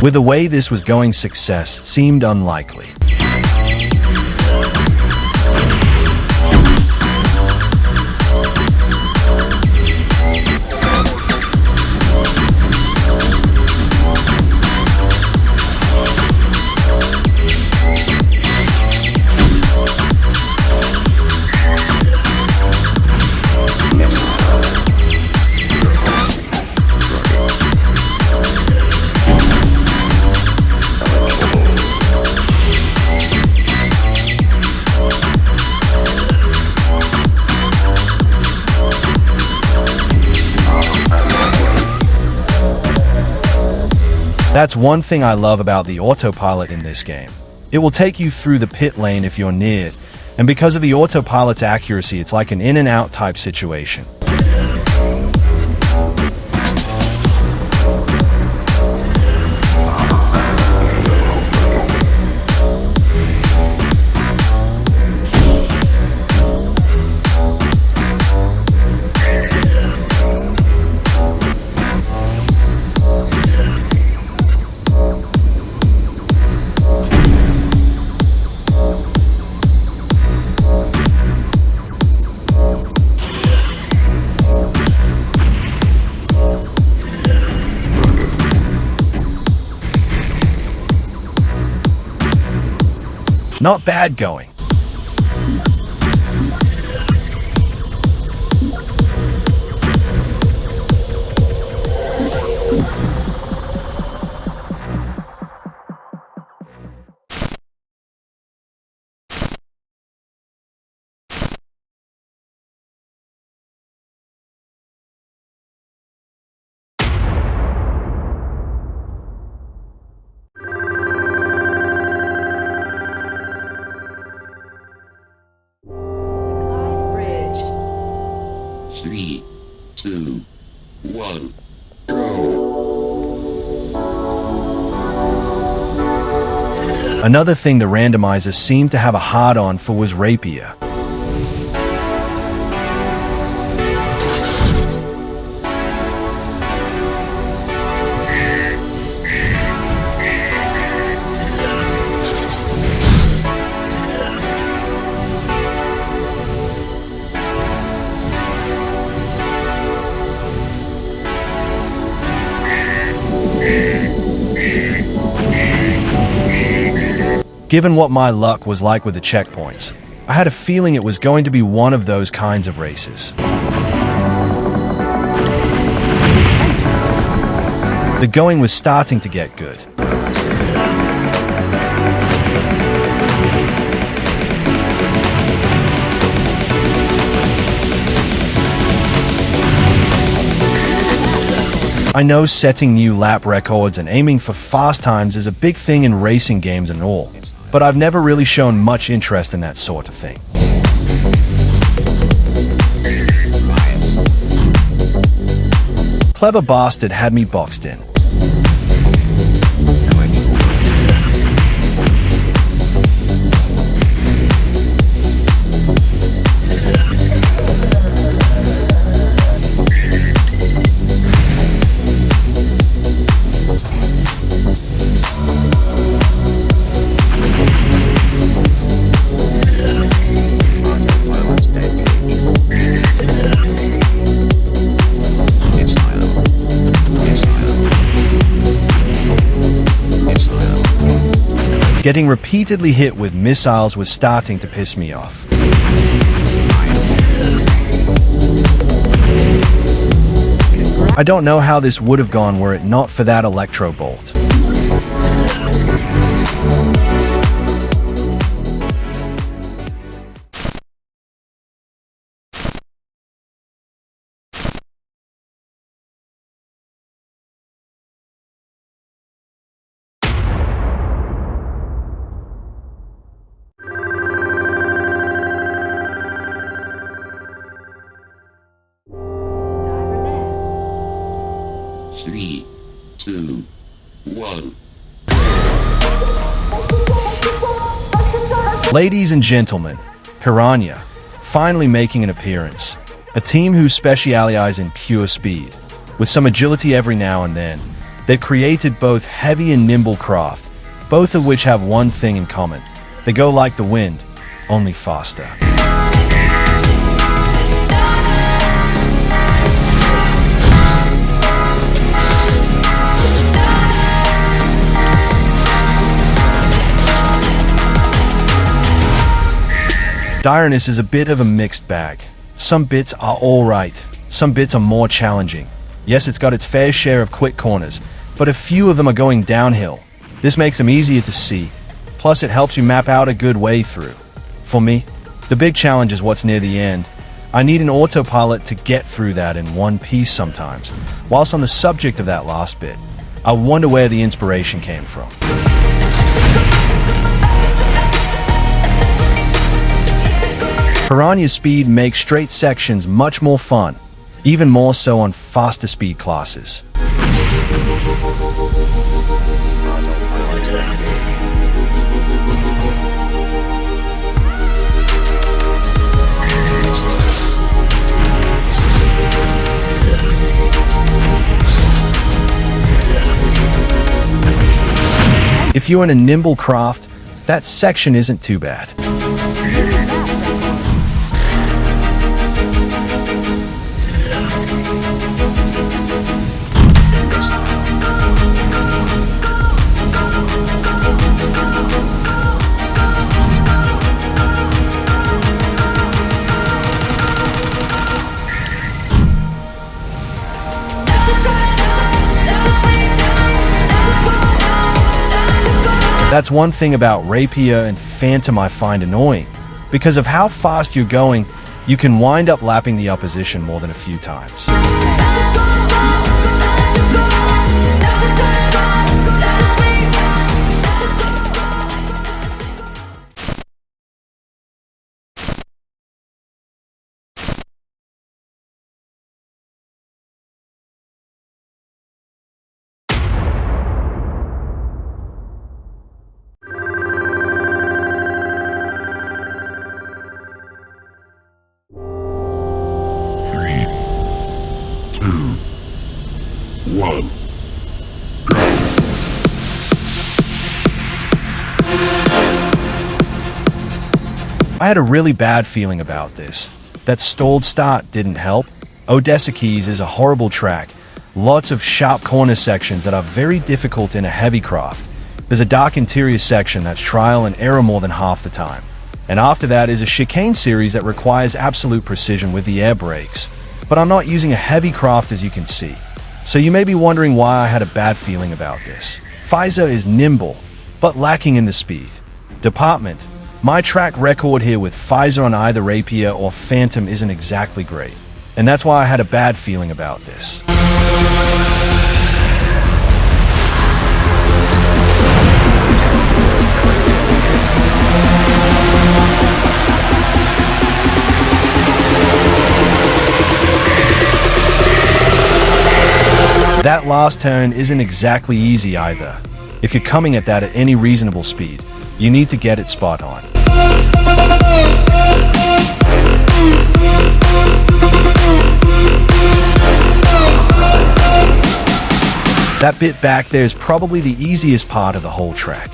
With the way this was going, success seemed unlikely. That's one thing I love about the autopilot in this game. It will take you through the pit lane if you're near it, and because of the autopilot's accuracy, it's like an in and out type situation. Not bad going. Bridge. 3, 2, 1, go. Another thing the randomizers seemed to have a hard-on for was Rapier. Given what my luck was like with the checkpoints, I had a feeling it was going to be one of those kinds of races. The going was starting to get good. I know setting new lap records and aiming for fast times is a big thing in racing games and all, but I've never really shown much interest in that sort of thing. Clever bastard had me boxed in. Getting repeatedly hit with missiles was starting to piss me off. I don't know how this would have gone were it not for that electro bolt. 3, 2, 1. Ladies and gentlemen, Piranha, finally making an appearance. A team who specialize in pure speed, with some agility every now and then. They've created both heavy and nimble craft, both of which have one thing in common. They go like the wind, only faster. Direness is a bit of a mixed bag. Some bits are alright, some bits are more challenging. Yes, it's got its fair share of quick corners, but a few of them are going downhill. This makes them easier to see, plus it helps you map out a good way through. For me, the big challenge is what's near the end. I need an autopilot to get through that in one piece sometimes. Whilst on the subject of that last bit, I wonder where the inspiration came from. Piranha's speed makes straight sections much more fun, even more so on faster speed classes. If you're in a nimble craft, that section isn't too bad. That's one thing about Rapier and Phantom I find annoying. Because of how fast you're going, you can wind up lapping the opposition more than a few times. I had a really bad feeling about this. That stalled start didn't help. Odessa Keys is a horrible track. Lots of sharp corner sections that are very difficult in a heavy craft. There's a dark interior section that's trial and error more than half the time. And after that is a chicane series that requires absolute precision with the air brakes. But I'm not using a heavy craft, as you can see. So you may be wondering why I had a bad feeling about this. Pfizer is nimble, but lacking in the speed department. My track record here with Pfizer on either Rapier or Phantom isn't exactly great, and that's why I had a bad feeling about this. That last turn isn't exactly easy either. If you're coming at that at any reasonable speed, you need to get it spot on. That bit back there is probably the easiest part of the whole track.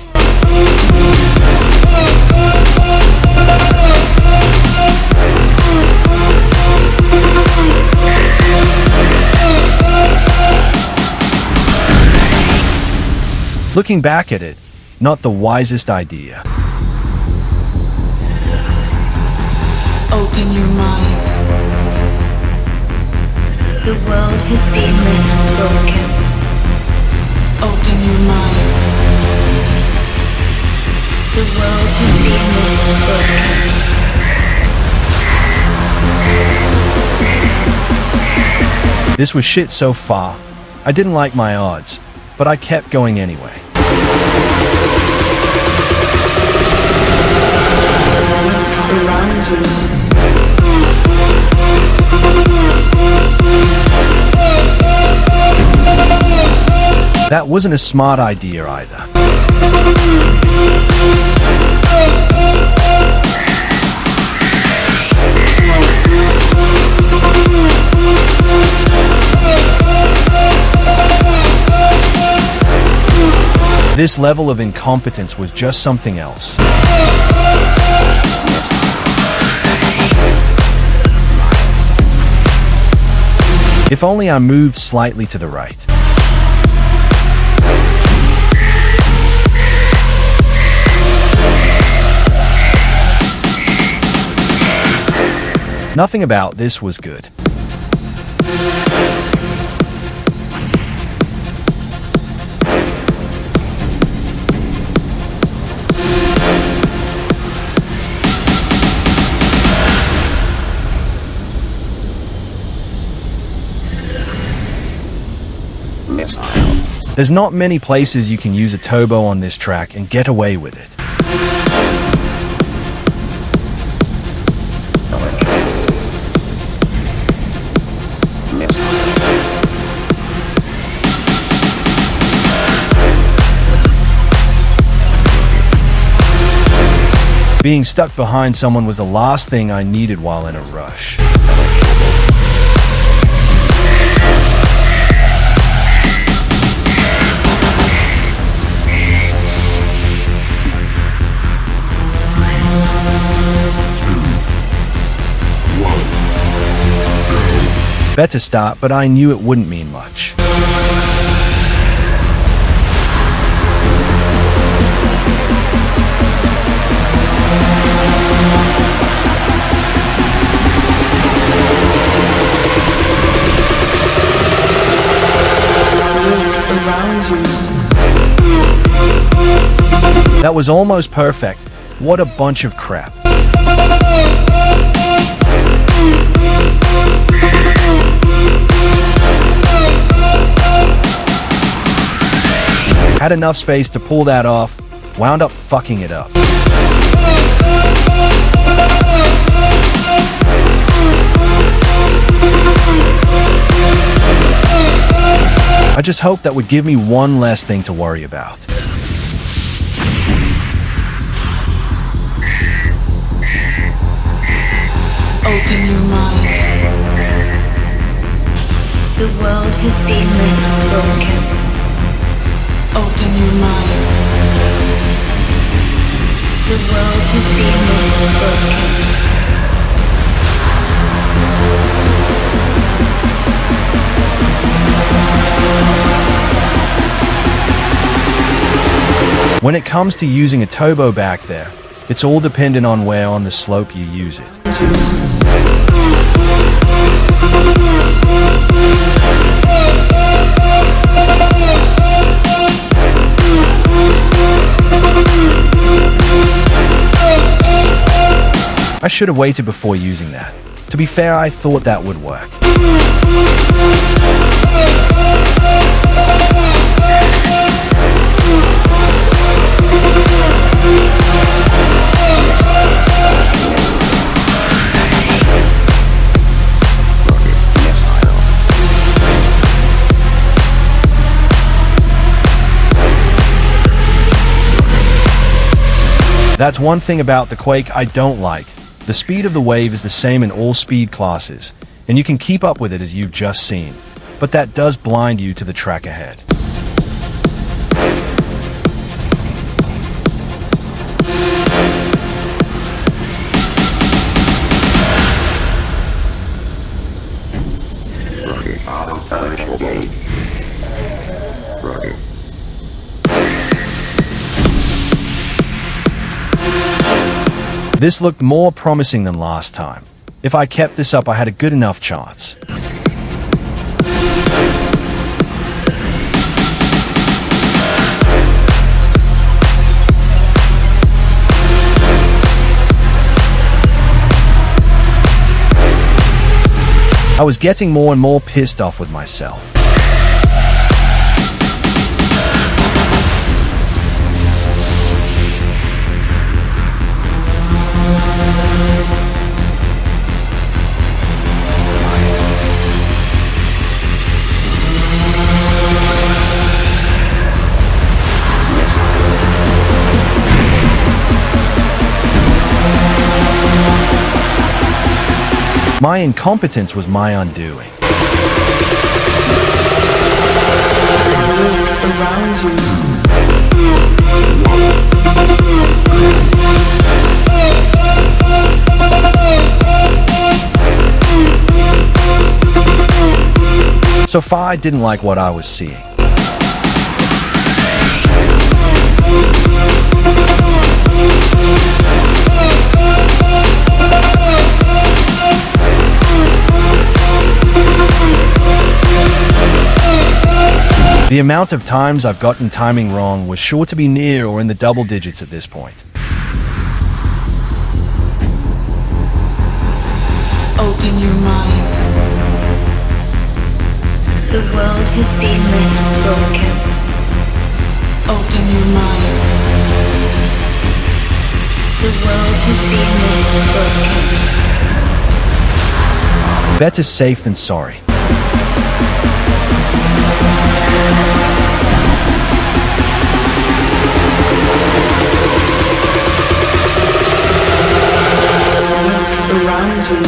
Looking back at it, not the wisest idea. Open your mind. The world has been left broken. Open your mind. The world has been left broken. This was shit so far. I didn't like my odds, but I kept going anyway. Around you. That wasn't a smart idea either. This level of incompetence was just something else. If only I moved slightly to the right. Nothing about this was good. There's not many places you can use a turbo on this track and get away with it. Being stuck behind someone was the last thing I needed while in a rush. Better start, but I knew it wouldn't mean much. That was almost perfect. What a bunch of crap. Had enough space to pull that off, wound up fucking it up. I just hoped that would give me one less thing to worry about. Open your mind. The world has been left broken. Open your mind. The world has been left broken. When it comes to using a turbo back there, it's all dependent on where on the slope you use it. I should have waited before using that. To be fair, I thought that would work. That's one thing about the Quake I don't like. The speed of the wave is the same in all speed classes, and you can keep up with it as you've just seen, but that does blind you to the track ahead. This looked more promising than last time. If I kept this up, I had a good enough chance. I was getting more and more pissed off with myself. My incompetence was my undoing. Look around you. So far, I didn't like what I was seeing. The amount of times I've gotten timing wrong was sure to be near or in the double digits at this point. Open your mind. The world has been left broken. Open your mind. The world has been left broken. Better safe than sorry. Look around you.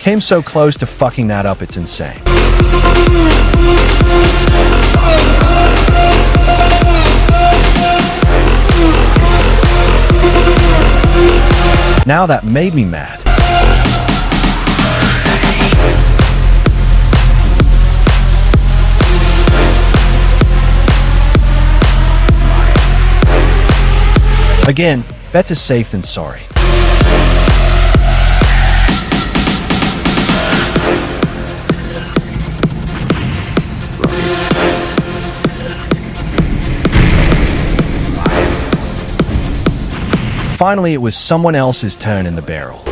Came so close to fucking that up, it's insane. Now that made me mad. Again, better safe than sorry. Finally, it was someone else's turn in the barrel.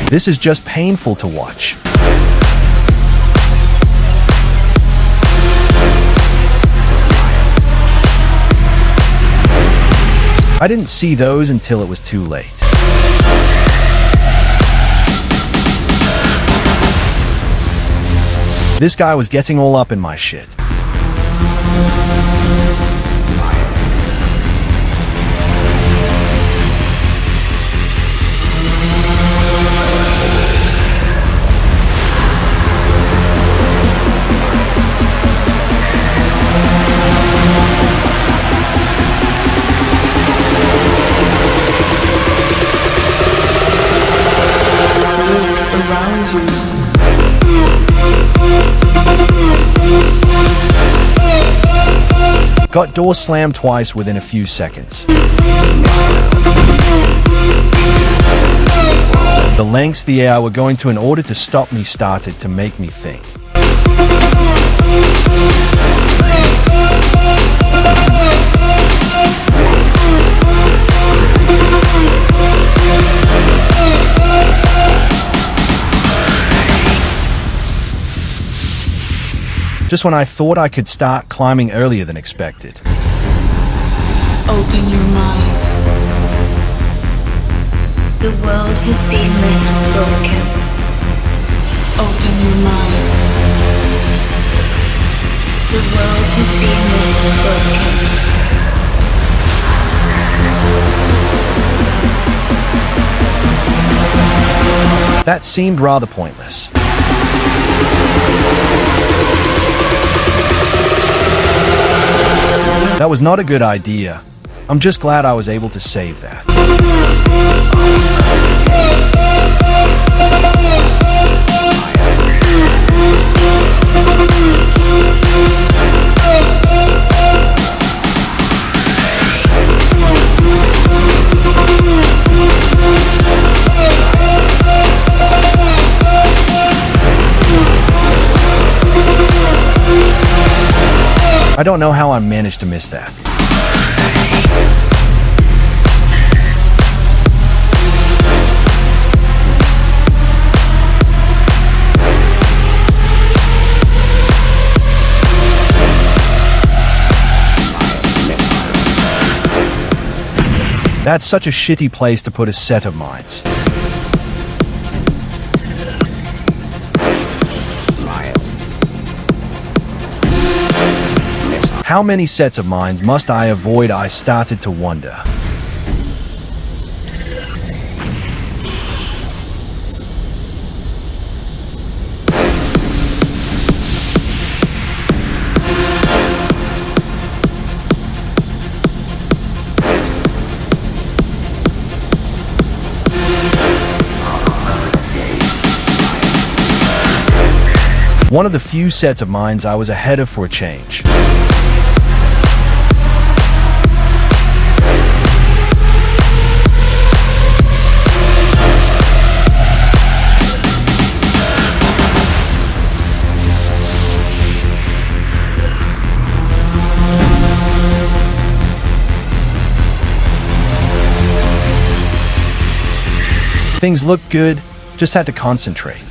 This is just painful to watch. I didn't see those until it was too late. This guy was getting all up in my shit. Around you. Got door slammed twice within a few seconds. The lengths the AI were going to in order to stop me started to make me think. Just when I thought I could start climbing earlier than expected. Open your mind. The world has been left broken. Open your mind. The world has been left broken. That seemed rather pointless. That was not a good idea. I'm just glad I was able to save that. I don't know how I managed to miss that. That's such a shitty place to put a set of mines. How many sets of mines must I avoid? I started to wonder. One of the few sets of mines I was ahead of for a change. Things looked good, just had to concentrate.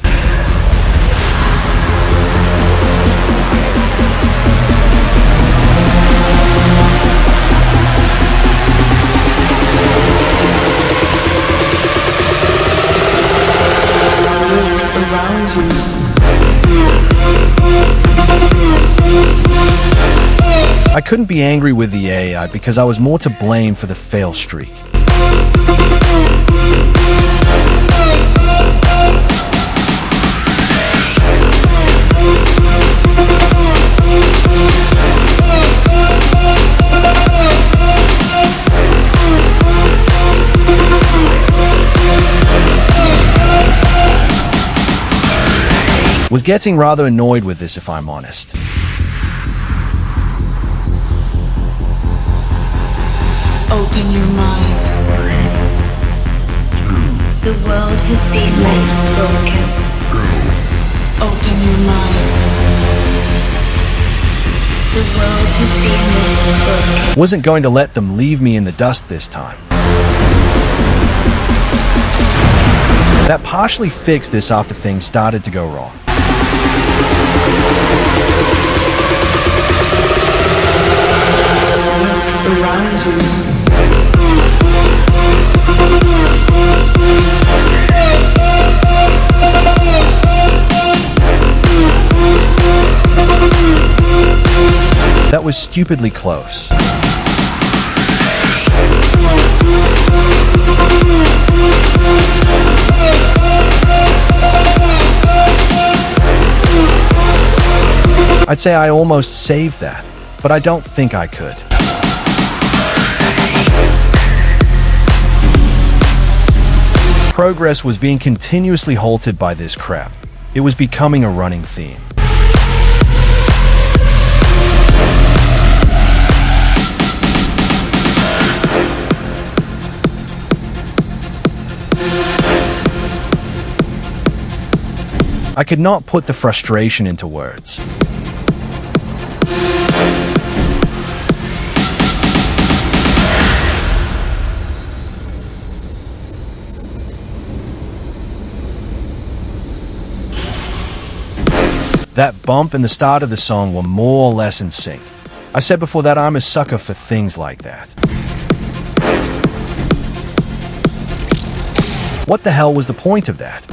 I couldn't be angry with the AI because I was more to blame for the fail streak. Was getting rather annoyed with this, if I'm honest. Open your mind. The world has been left broken. Open your mind. The world has been left broken. Wasn't going to let them leave me in the dust this time. That partially fixed this after things started to go wrong. Look around you. That was stupidly close. I'd say I almost saved that, but I don't think I could. Progress was being continuously halted by this crap. It was becoming a running theme. I could not put the frustration into words. That bump and the start of the song were more or less in sync. I said before that I'm a sucker for things like that. What the hell was the point of that?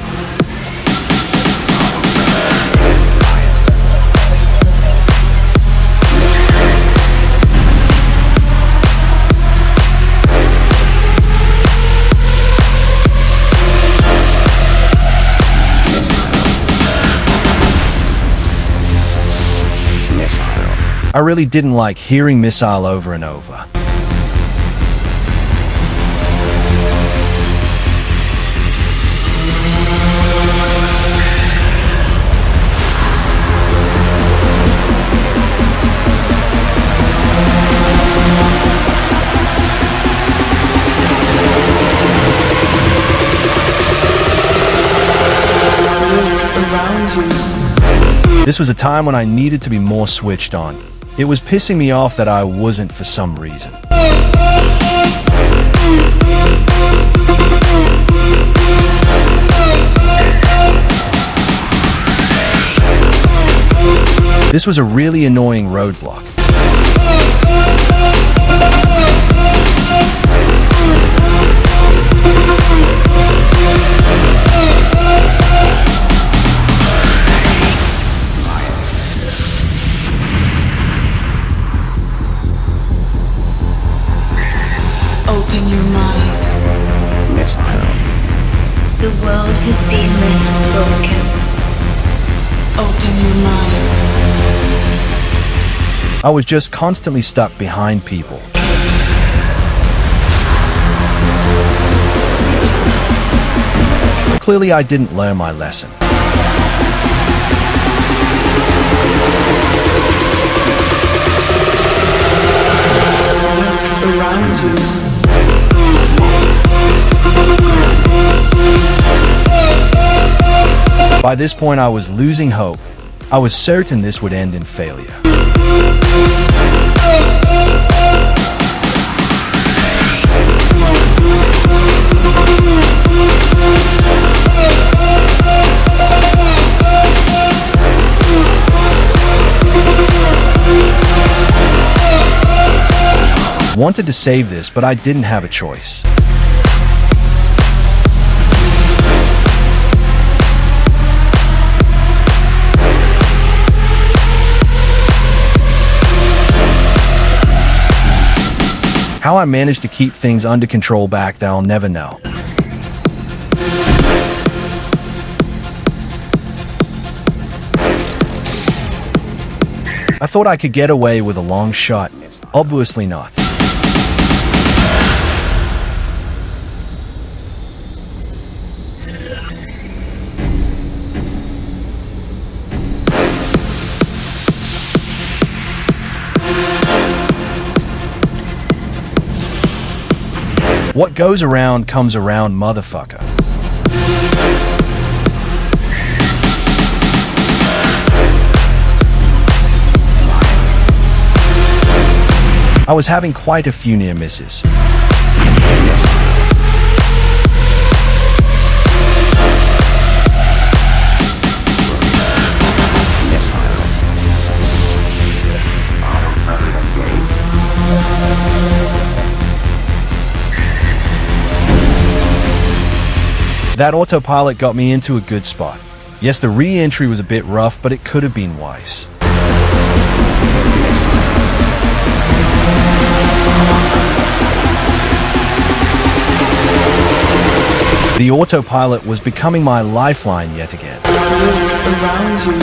I really didn't like hearing missile over and over. Look around you. This was a time when I needed to be more switched on. It was pissing me off that I wasn't for some reason. This was a really annoying roadblock. The world has been left broken. Open your mind. I was just constantly stuck behind people. Clearly, I didn't learn my lesson. Look around you. By this point, I was losing hope. I was certain this would end in failure. Wanted to save this, but I didn't have a choice. How I managed to keep things under control back then, I'll never know. I thought I could get away with a long shot. Obviously not. What goes around comes around, motherfucker. I was having quite a few near misses. That autopilot got me into a good spot. Yes, the re-entry was a bit rough, but it could have been wise. The autopilot was becoming my lifeline yet again. Look around you.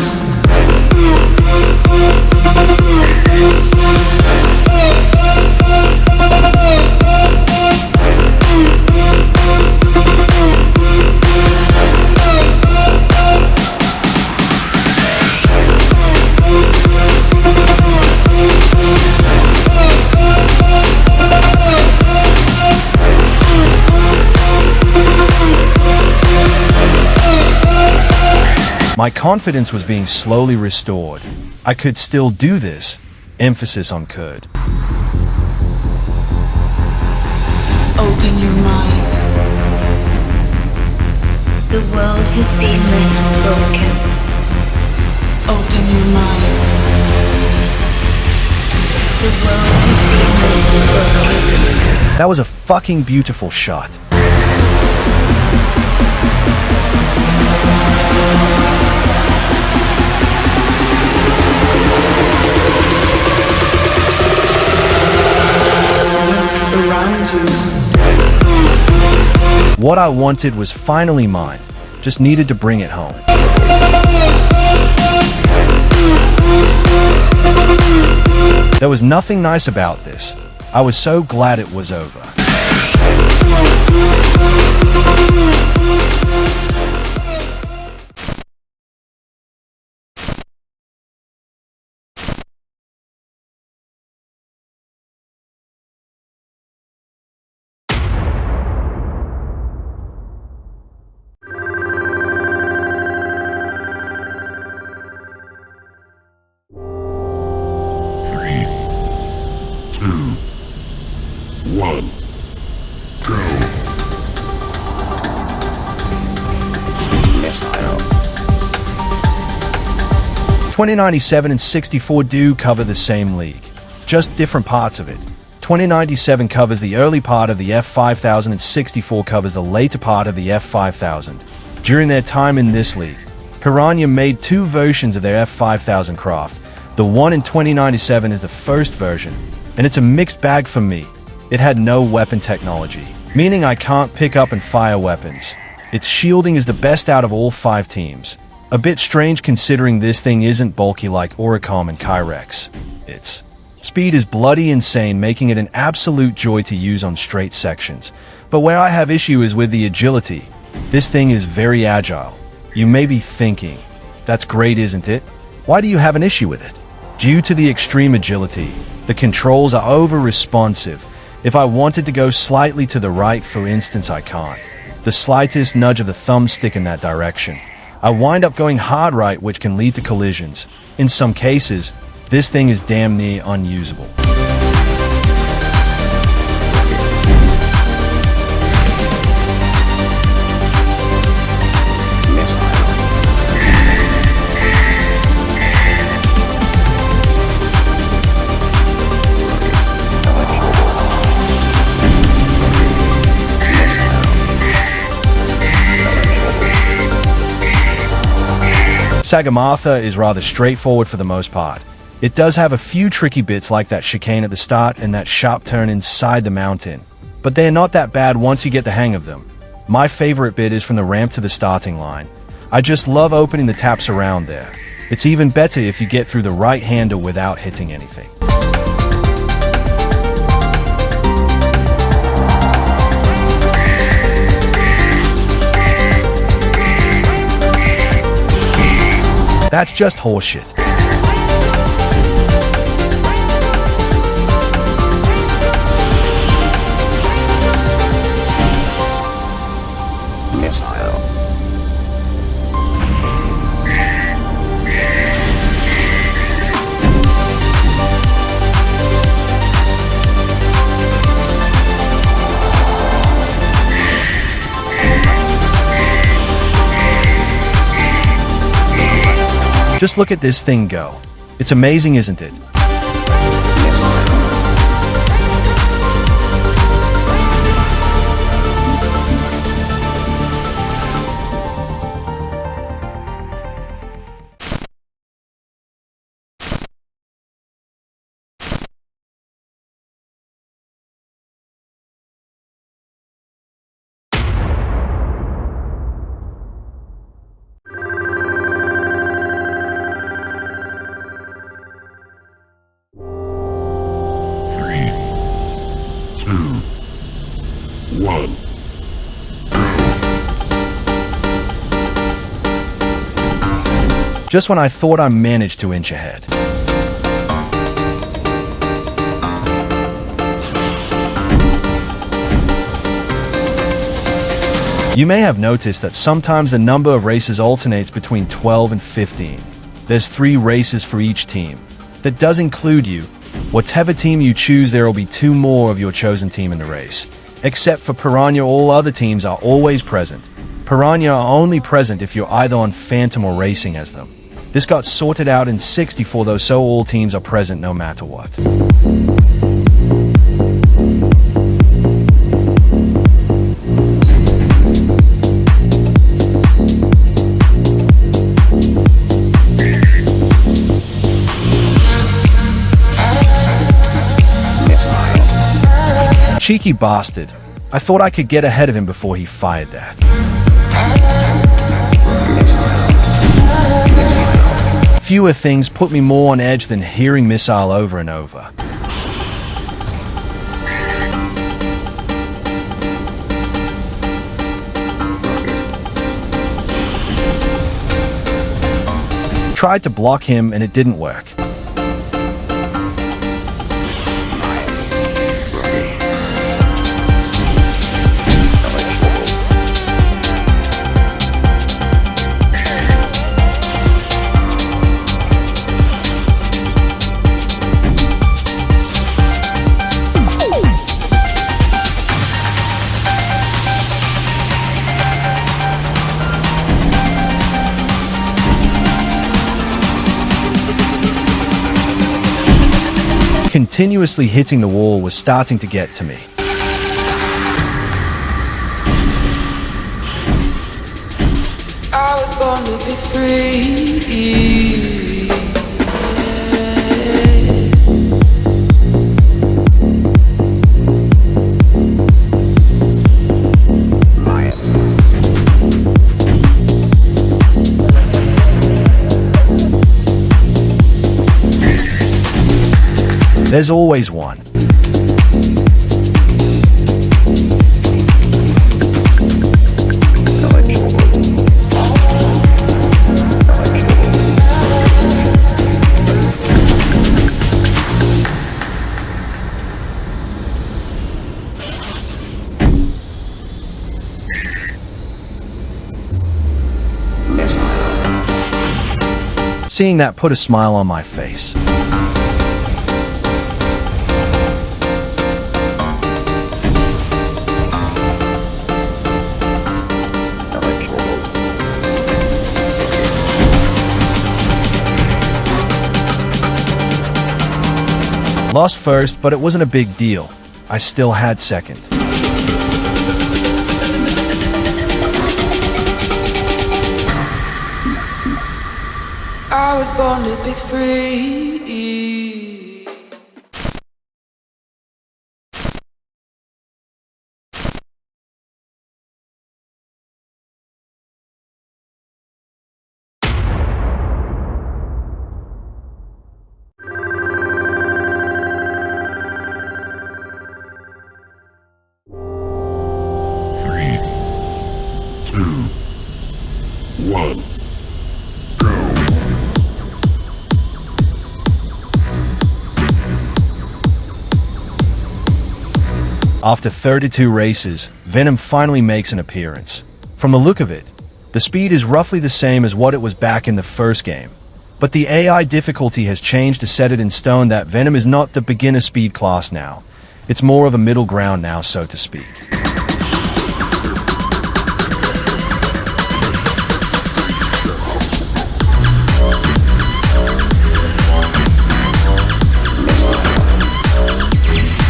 My confidence was being slowly restored. I could still do this. Emphasis on could. Open your mind. The world has been left broken. Open your mind. The world has been left broken. That was a fucking beautiful shot. Around you. What I wanted was finally mine. Just needed to bring it home. There was nothing nice about this. I was so glad it was over. One. Go. Missile. 2097 and 64 do cover the same league, just different parts of it. 2097 covers the early part of the F5000 and 64 covers the later part of the F5000. During their time in this league, Piranha made two versions of their F5000 craft. The one in 2097 is the first version, and it's a mixed bag for me. It had no weapon technology, meaning I can't pick up and fire weapons. Its shielding is the best out of all 5 teams. A bit strange considering this thing isn't bulky like Oricom and Kyrex. Its speed is bloody insane, making it an absolute joy to use on straight sections. But where I have issue is with the agility. This thing is very agile. You may be thinking, that's great, isn't it? Why do you have an issue with it? Due to the extreme agility, the controls are over-responsive. If I wanted to go slightly to the right, for instance, I can't. The slightest nudge of the thumbstick in that direction, I wind up going hard right, which can lead to collisions. In some cases, this thing is damn near unusable. Sagamatha is rather straightforward for the most part. It does have a few tricky bits like that chicane at the start and that sharp turn inside the mountain, but they're not that bad once you get the hang of them. My favorite bit is from the ramp to the starting line. I just love opening the taps around there. It's even better if you get through the right hander without hitting anything. That's just horseshit. Just look at this thing go. It's amazing, isn't it? Just when I thought I managed to inch ahead. You may have noticed that sometimes the number of races alternates between 12 and 15. There's 3 races for each team. That does include you. Whatever team you choose, there will be 2 more of your chosen team in the race. Except for Piranha, all other teams are always present. Piranha are only present if you're either on Phantom or racing as them. This got sorted out in 64 though, so all teams are present no matter what. Cheeky bastard. I thought I could get ahead of him before he fired that. Fewer things put me more on edge than hearing missile over and over. Tried to block him and it didn't work. Continuously hitting the wall was starting to get to me. I was born to be free. There's always one. Seeing that put a smile on my face. Lost first, but it wasn't a big deal. I still had second. I was born to be free. Three, two, one. After 32 races, Venom finally makes an appearance. From the look of it, the speed is roughly the same as what it was back in the first game. But the AI difficulty has changed to set it in stone that Venom is not the beginner speed class now. It's more of a middle ground now, so to speak.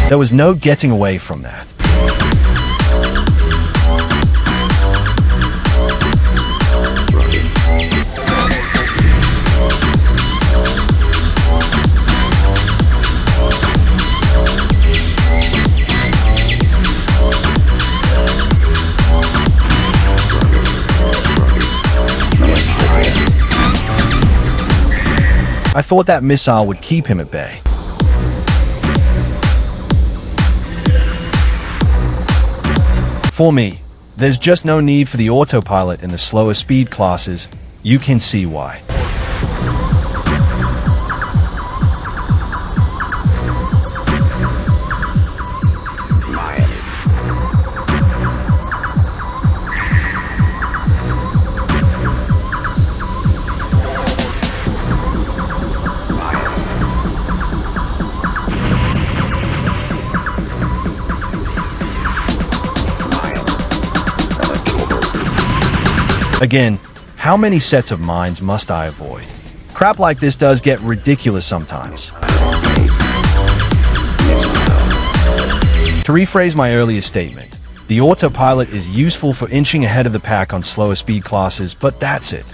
There was no getting away from that. I thought that missile would keep him at bay. For me, there's just no need for the autopilot in the slower speed classes. You can see why. Again, how many sets of minds must I avoid? Crap like this does get ridiculous sometimes. To rephrase my earlier statement, the autopilot is useful for inching ahead of the pack on slower speed classes, but that's it.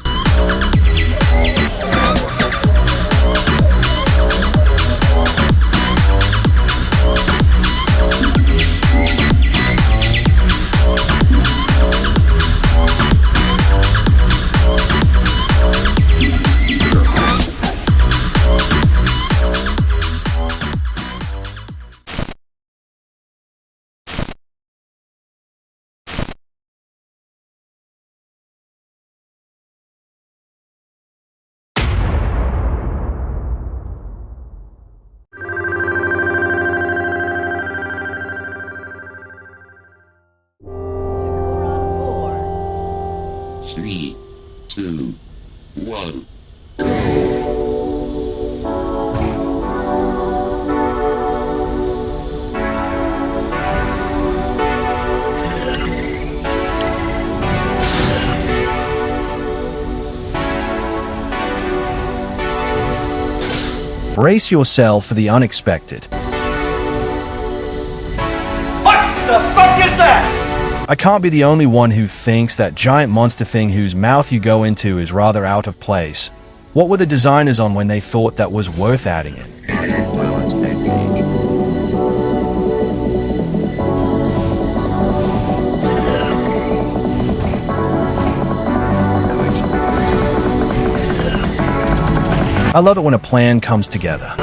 Three, two, one. Brace yourself for the unexpected. I can't be the only one who thinks that giant monster thing whose mouth you go into is rather out of place. What were the designers on when they thought that was worth adding in? I love it when a plan comes together.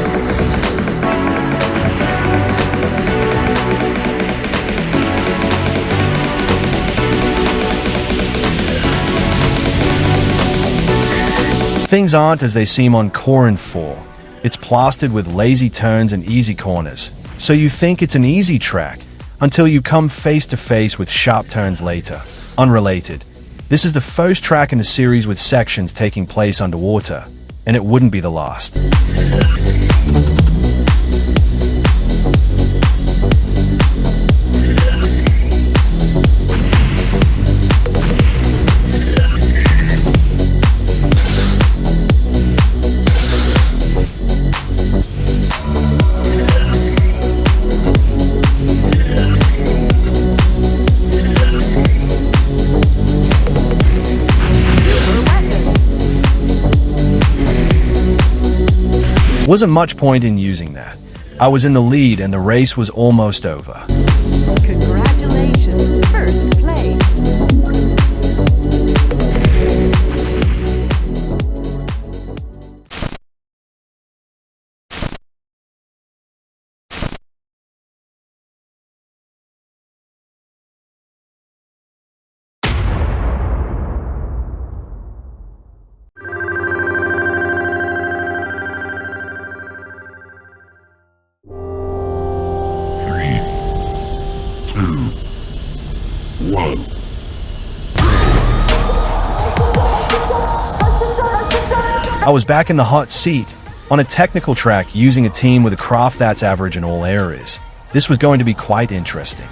Things aren't as they seem on Core 4. It's plastered with lazy turns and easy corners, so you think it's an easy track until you come face to face with sharp turns later. Unrelated, this is the first track in the series with sections taking place underwater, and it wouldn't be the last. Wasn't much point in using that. I was in the lead and the race was almost over. Congratulations, first place. I was back in the hot seat, on a technical track using a team with a craft that's average in all areas. This was going to be quite interesting.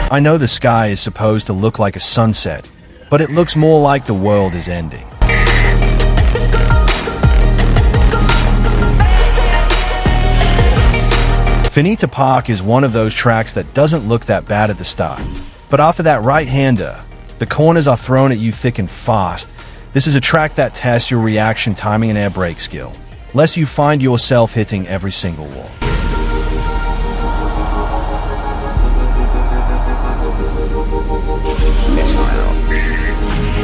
I know the sky is supposed to look like a sunset, but it looks more like the world is ending. Finita Park is one of those tracks that doesn't look that bad at the start, but after that right-hander, the corners are thrown at you thick and fast. This is a track that tests your reaction timing and air brake skill, lest you find yourself hitting every single wall.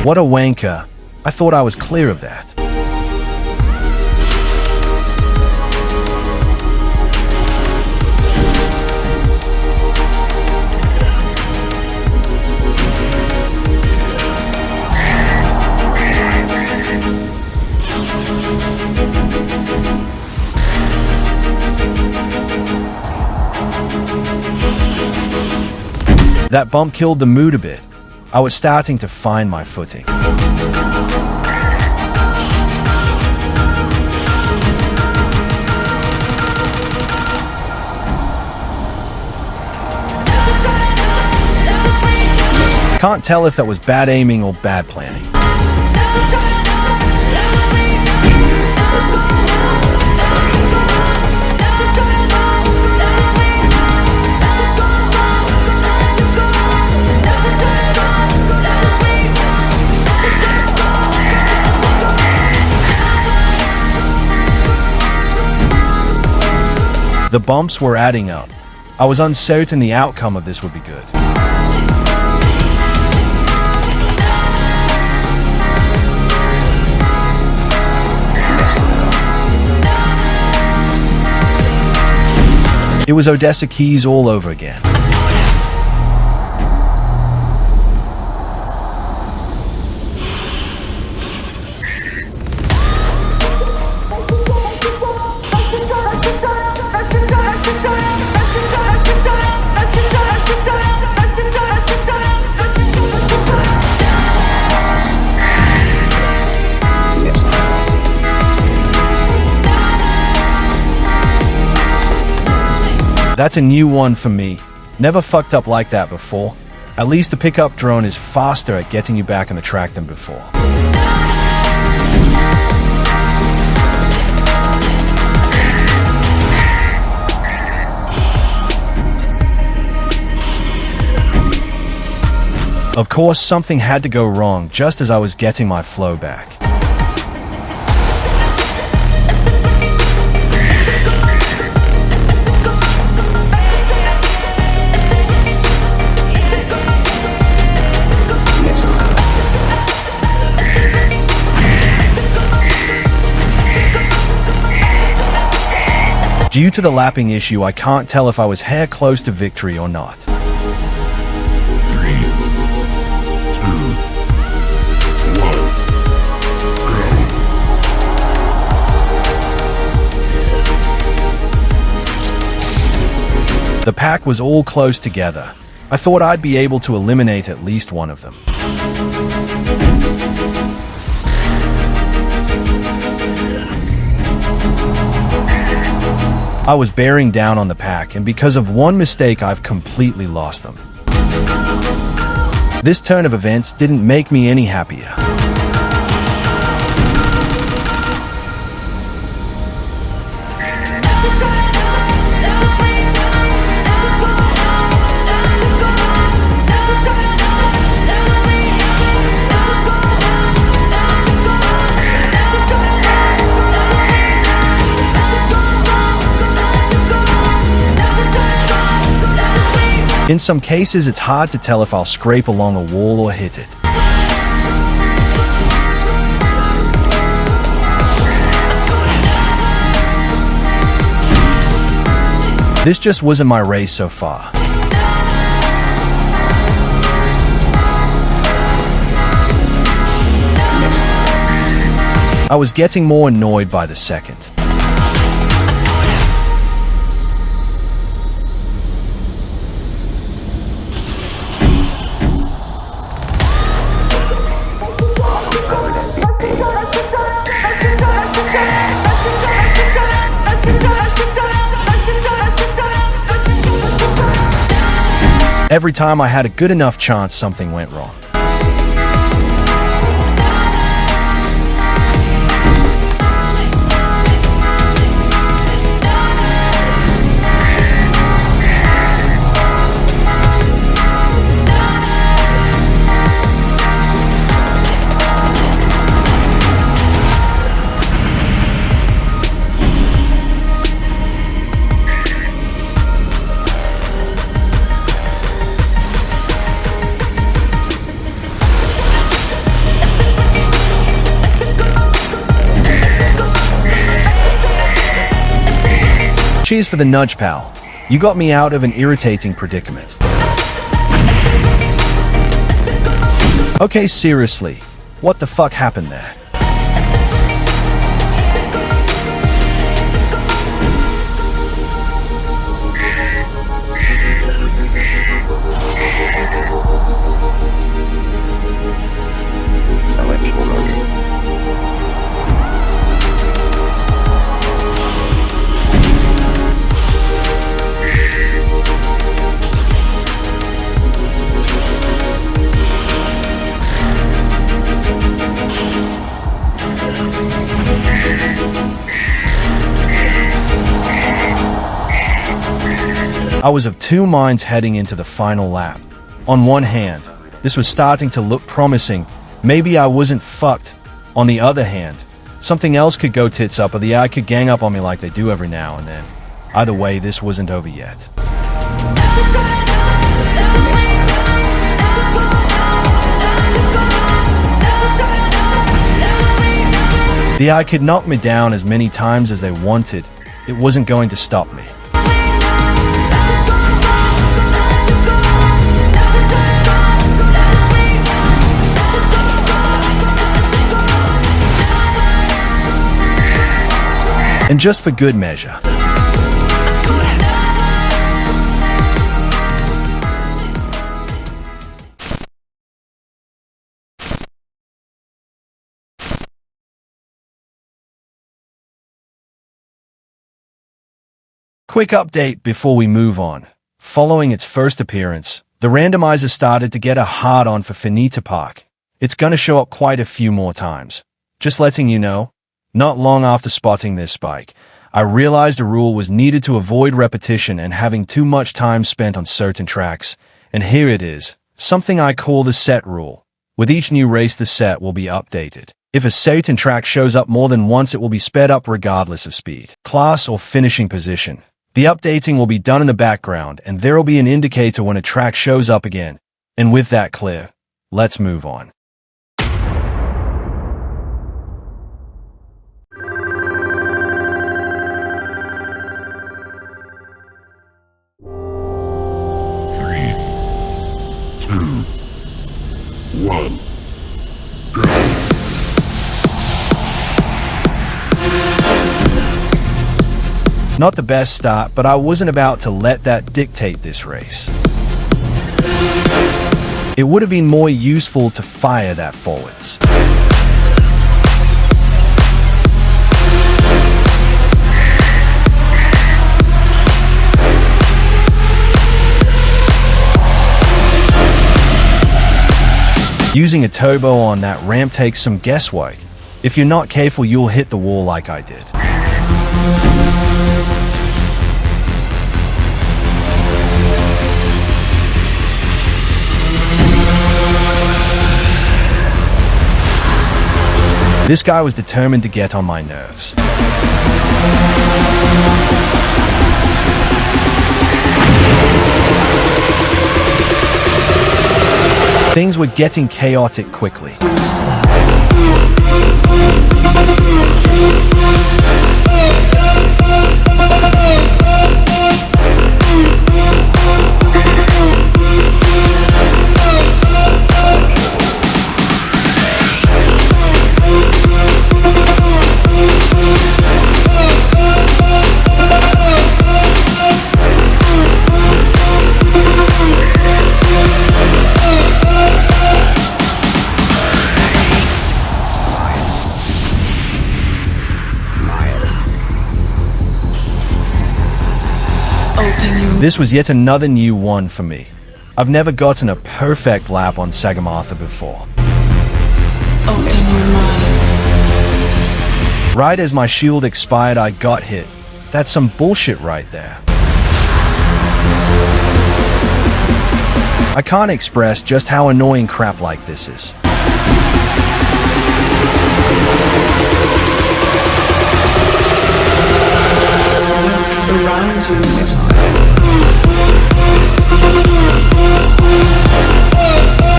What a wanker. I thought I was clear of that. That bump killed the mood a bit. I was starting to find my footing. Can't tell if that was bad aiming or bad planning. The bumps were adding up. I was uncertain the outcome of this would be good. It was Odessa Keys all over again. That's a new one for me. Never fucked up like that before. At least the pickup drone is faster at getting you back on the track than before. Of course, something had to go wrong just as I was getting my flow back. Due to the lapping issue, I can't tell if I was hair close to victory or not. 3, 2, 1, go. The pack was all close together. I thought I'd be able to eliminate at least one of them. I was bearing down on the pack, and because of one mistake, I've completely lost them. This turn of events didn't make me any happier. In some cases, it's hard to tell if I'll scrape along a wall or hit it. This just wasn't my race so far. I was getting more annoyed by the second. Every time I had a good enough chance, something went wrong. Cheers for the nudge, pal. You got me out of an irritating predicament. Okay, seriously, what the fuck happened there? I was of two minds heading into the final lap. On one hand, this was starting to look promising. Maybe I wasn't fucked. On the other hand, something else could go tits up, or the AI could gang up on me like they do every now and then. Either way, this wasn't over yet. The AI could knock me down as many times as they wanted. It wasn't going to stop me. And just for good measure, quick update before we move on. Following its first appearance, the randomizer started to get a hard-on for Finita Park. It's gonna show up quite a few more times. Just letting you know. Not long after spotting this spike, I realized a rule was needed to avoid repetition and having too much time spent on certain tracks, and here it is, something I call the set rule. With each new race, the set will be updated. If a certain track shows up more than once, it will be sped up regardless of speed, class, or finishing position. The updating will be done in the background, and there will be an indicator when a track shows up again. And with that clear, let's move on. Not the best start, but I wasn't about to let that dictate this race. It would have been more useful to fire that forwards. Using a turbo on that ramp takes some guesswork. If you're not careful, you'll hit the wall like I did. This guy was determined to get on my nerves. Things were getting chaotic quickly. This was yet another new one for me. I've never gotten a perfect lap on Sagarmatha before. Open your mind. Right as my shield expired, I got hit. That's some bullshit right there. I can't express just how annoying crap like this is. Look around you.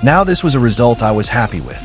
Now this was a result I was happy with.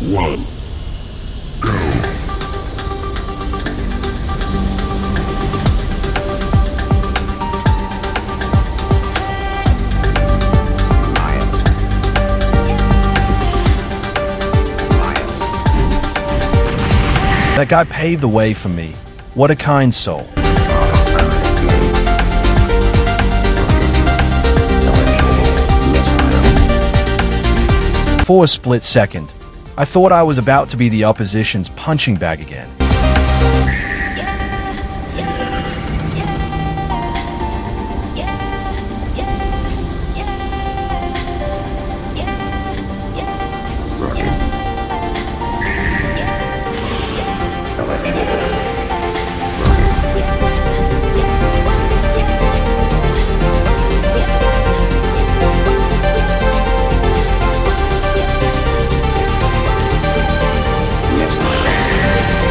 One. Go. That guy paved the way for me. What a kind soul. For a split second, I thought I was about to be the opposition's punching bag again.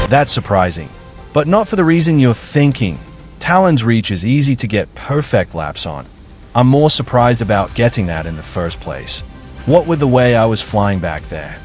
That's surprising, but not for the reason you're thinking. Talon's reach is easy to get perfect laps on. I'm more surprised about getting that in the first place. What with the way I was flying back there?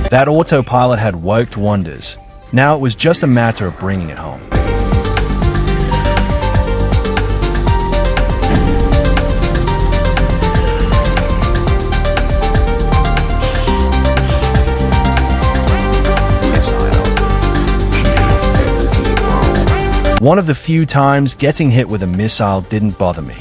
That autopilot had worked wonders. Now it was just a matter of bringing it home. One of the few times getting hit with a missile didn't bother me.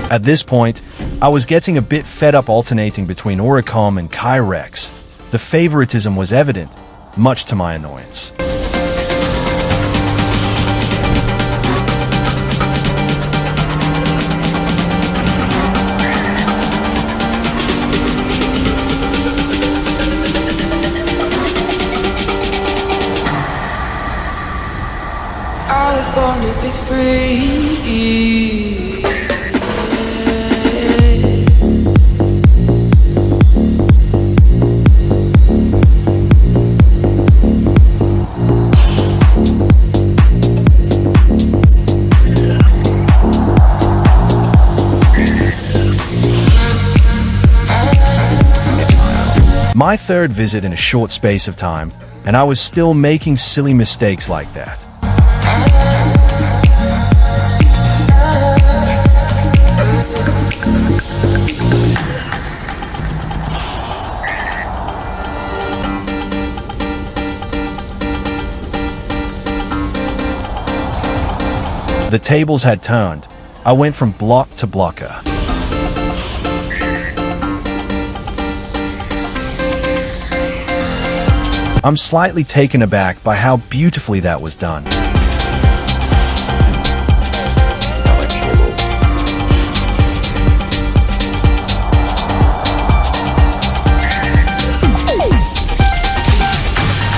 At this point, I was getting a bit fed up alternating between Oricom and Kyrex. The favoritism was evident, much to my annoyance. I was born to be free. My third visit in a short space of time, and I was still making silly mistakes like that. The tables had turned. I went from block to blocker. I'm slightly taken aback by how beautifully that was done.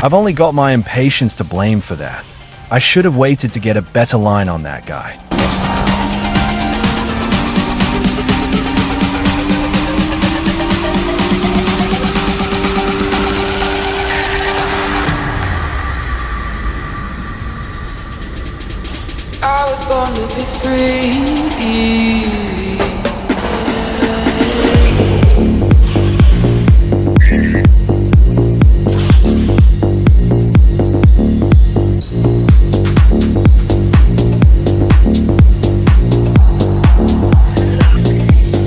I've only got my impatience to blame for that. I should have waited to get a better line on that guy. I was born to be free.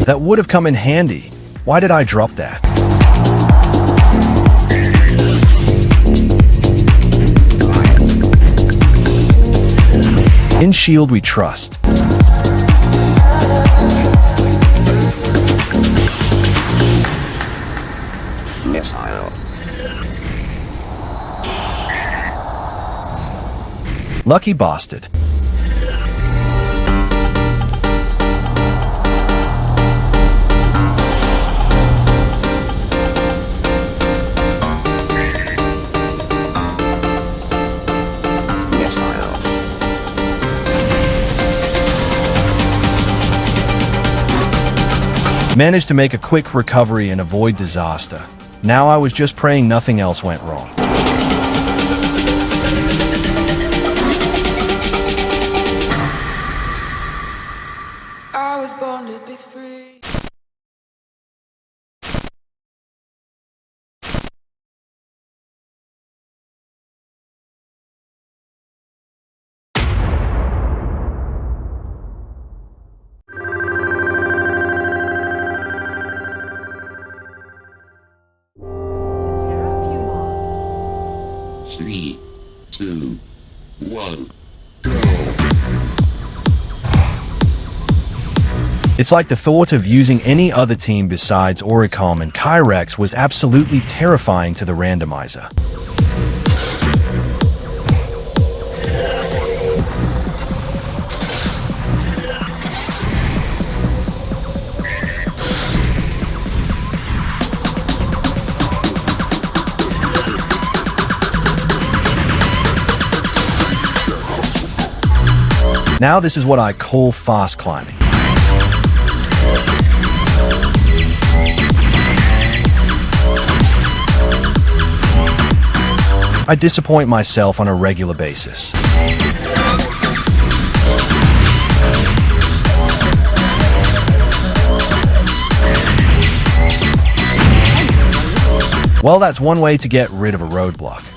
That would have come in handy. Why did I drop that? In shield we trust. Missile. Lucky bastard. Managed to make a quick recovery and avoid disaster. Now I was just praying nothing else went wrong. I was born to be free. Three, two, one. It's like the thought of using any other team besides Oricom and Kyrex was absolutely terrifying to the randomizer. Now this is what I call fast climbing. I disappoint myself on a regular basis. Well, that's one way to get rid of a roadblock.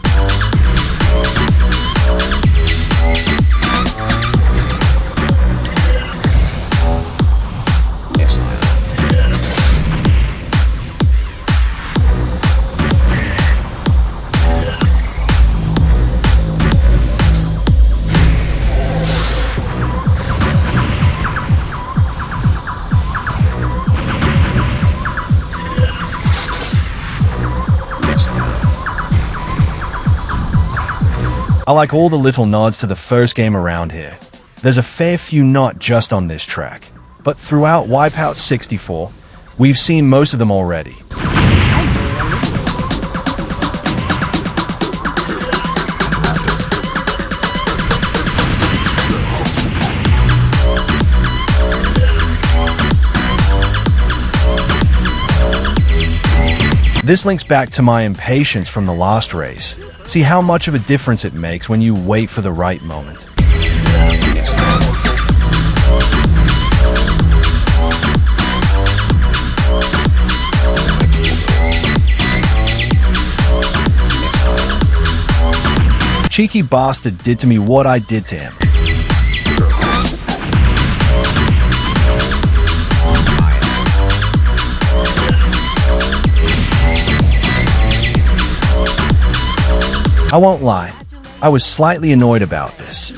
I like all the little nods to the first game around here. There's a fair few not just on this track, but throughout WipEout 64, we've seen most of them already. This links back to my impatience from the last race. See how much of a difference it makes when you wait for the right moment. Cheeky bastard did to me what I did to him. I won't lie, I was slightly annoyed about this.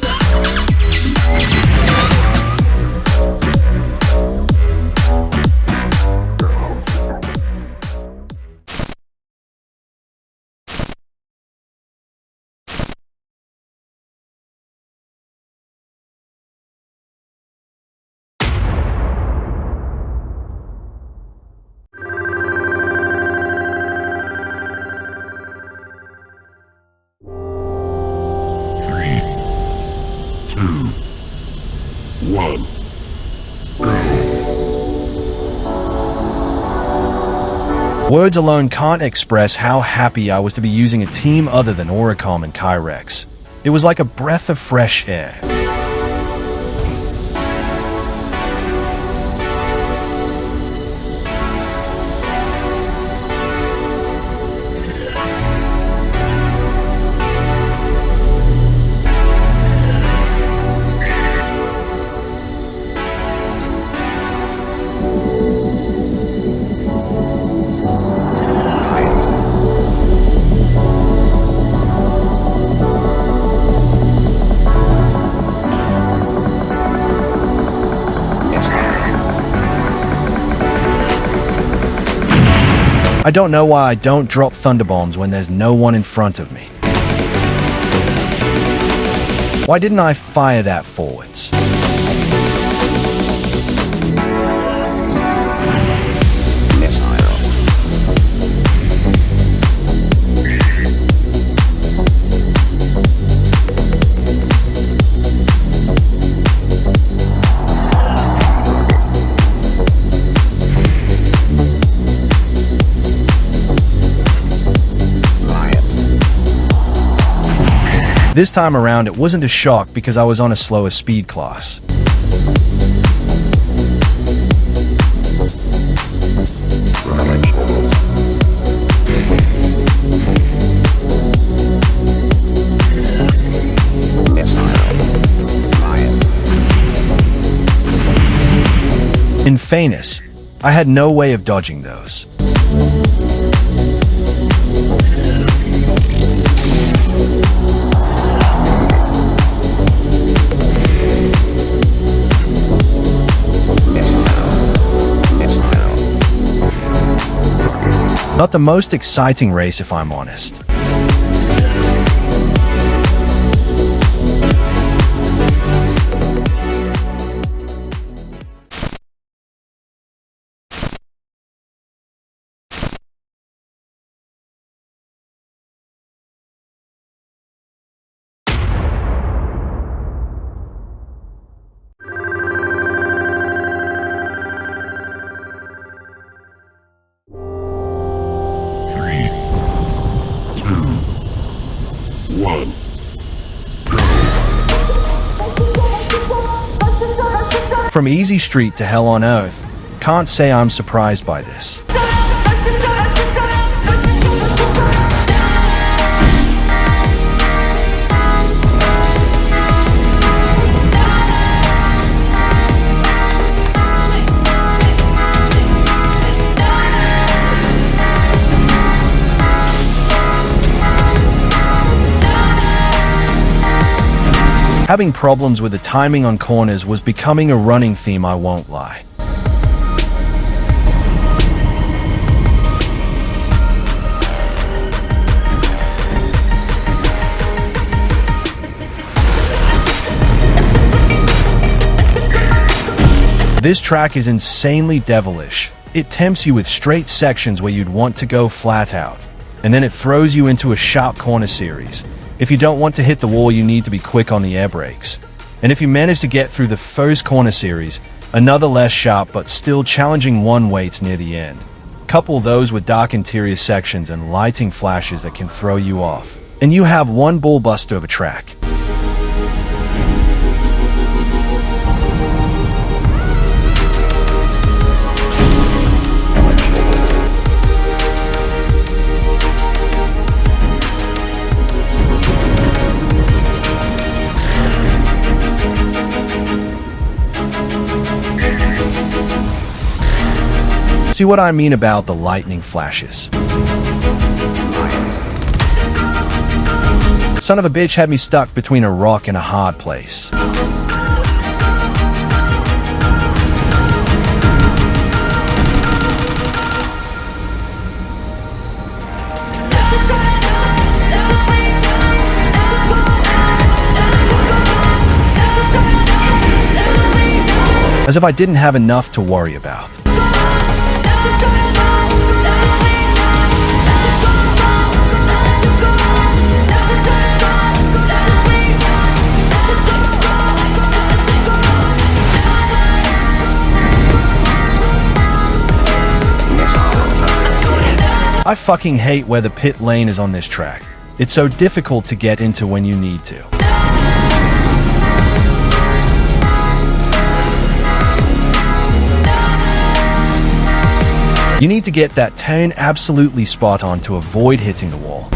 Words alone can't express how happy I was to be using a team other than Oricom and Kyrex. It was like a breath of fresh air. I don't know why I don't drop thunderbombs when there's no one in front of me. Why didn't I fire that forwards? This time around, it wasn't a shock because I was on a slower speed class. In fairness, I had no way of dodging those. Not the most exciting race, if I'm honest. From Easy Street to Hell on Earth, can't say I'm surprised by this. Having problems with the timing on corners was becoming a running theme, I won't lie. This track is insanely devilish. It tempts you with straight sections where you'd want to go flat out, and then it throws you into a sharp corner series. If you don't want to hit the wall, you need to be quick on the air brakes. And if you manage to get through the first corner series, another less sharp but still challenging one waits near the end. Couple those with dark interior sections and lighting flashes that can throw you off, and you have one ballbuster of a track. See what I mean about the lightning flashes? Son of a bitch had me stuck between a rock and a hard place. As if I didn't have enough to worry about. I fucking hate where the pit lane is on this track. It's so difficult to get into when you need to. You need to get that turn absolutely spot on to avoid hitting the wall.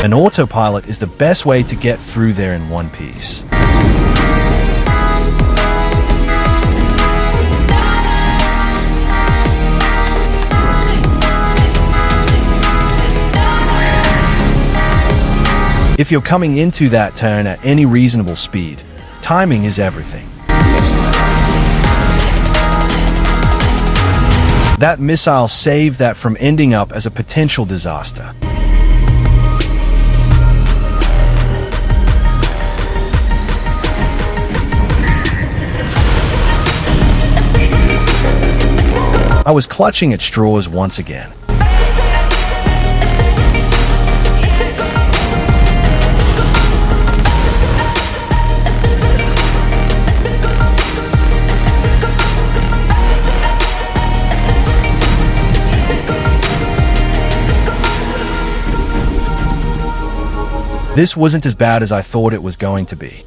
An autopilot is the best way to get through there in one piece. If you're coming into that turn at any reasonable speed, timing is everything. That missile saved that from ending up as a potential disaster. I was clutching at straws once again. This wasn't as bad as I thought it was going to be.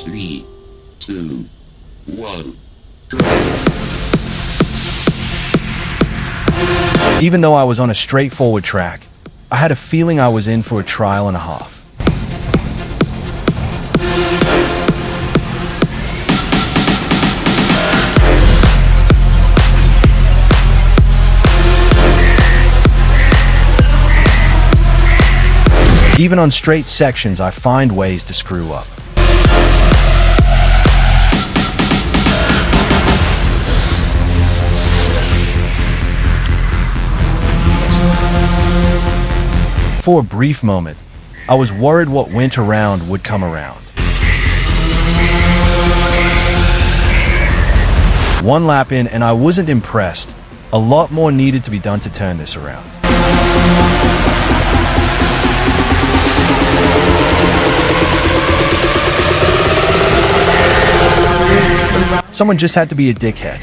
Three, two, one. Even though I was on a straightforward track, I had a feeling I was in for a trial and a half. Even on straight sections, I find ways to screw up. For a brief moment, I was worried what went around would come around. One lap in and I wasn't impressed. A lot more needed to be done to turn this around. Someone just had to be a dickhead.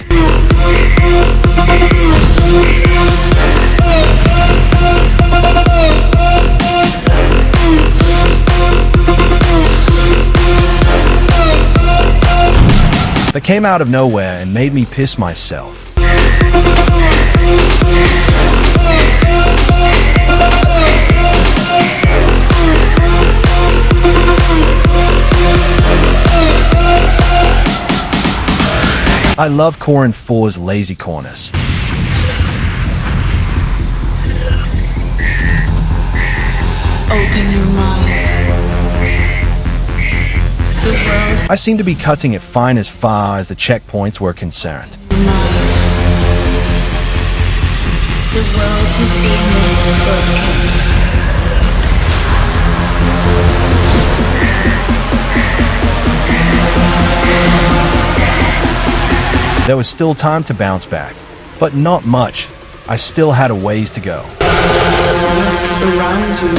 That came out of nowhere and made me piss myself. I love Corin 4's lazy corners. Open your mind. The world I seem to be cutting it fine as far as the checkpoints were concerned. mind. The world has been broken. There was still time to bounce back, but not much. I still had a ways to go. Look around you.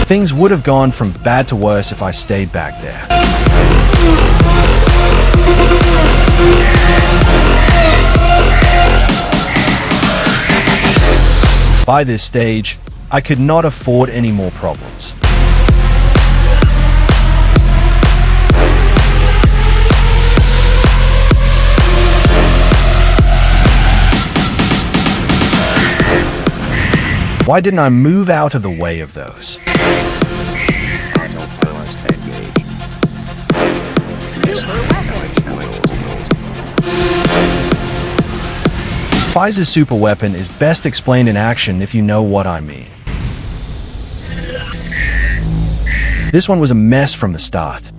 Things would have gone from bad to worse if I stayed back there. By this stage, I could not afford any more problems. Why didn't I move out of the way of those? Peyruis' super weapon is best explained in action if you know what I mean. This one was a mess from the start.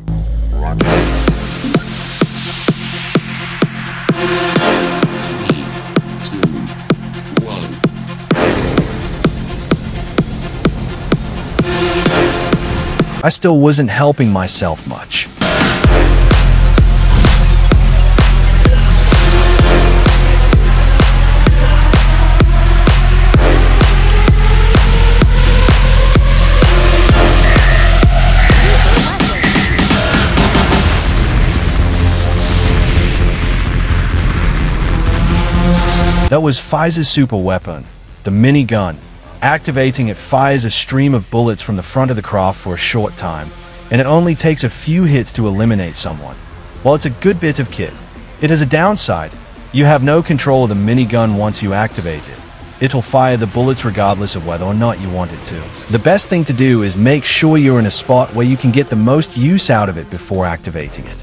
I still wasn't helping myself much. That was Peyruis' super weapon, the minigun. Activating it fires a stream of bullets from the front of the craft for a short time, and it only takes a few hits to eliminate someone. While it's a good bit of kit, it has a downside. You have no control of the minigun once you activate it. It'll fire the bullets regardless of whether or not you want it to. The best thing to do is make sure you're in a spot where you can get the most use out of it before activating it.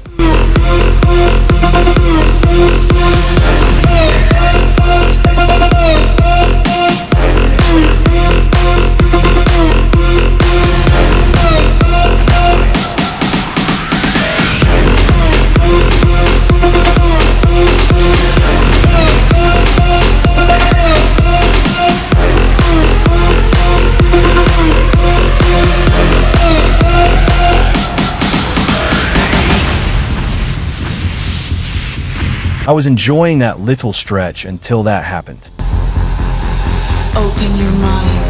I was enjoying that little stretch until that happened. Open your mind.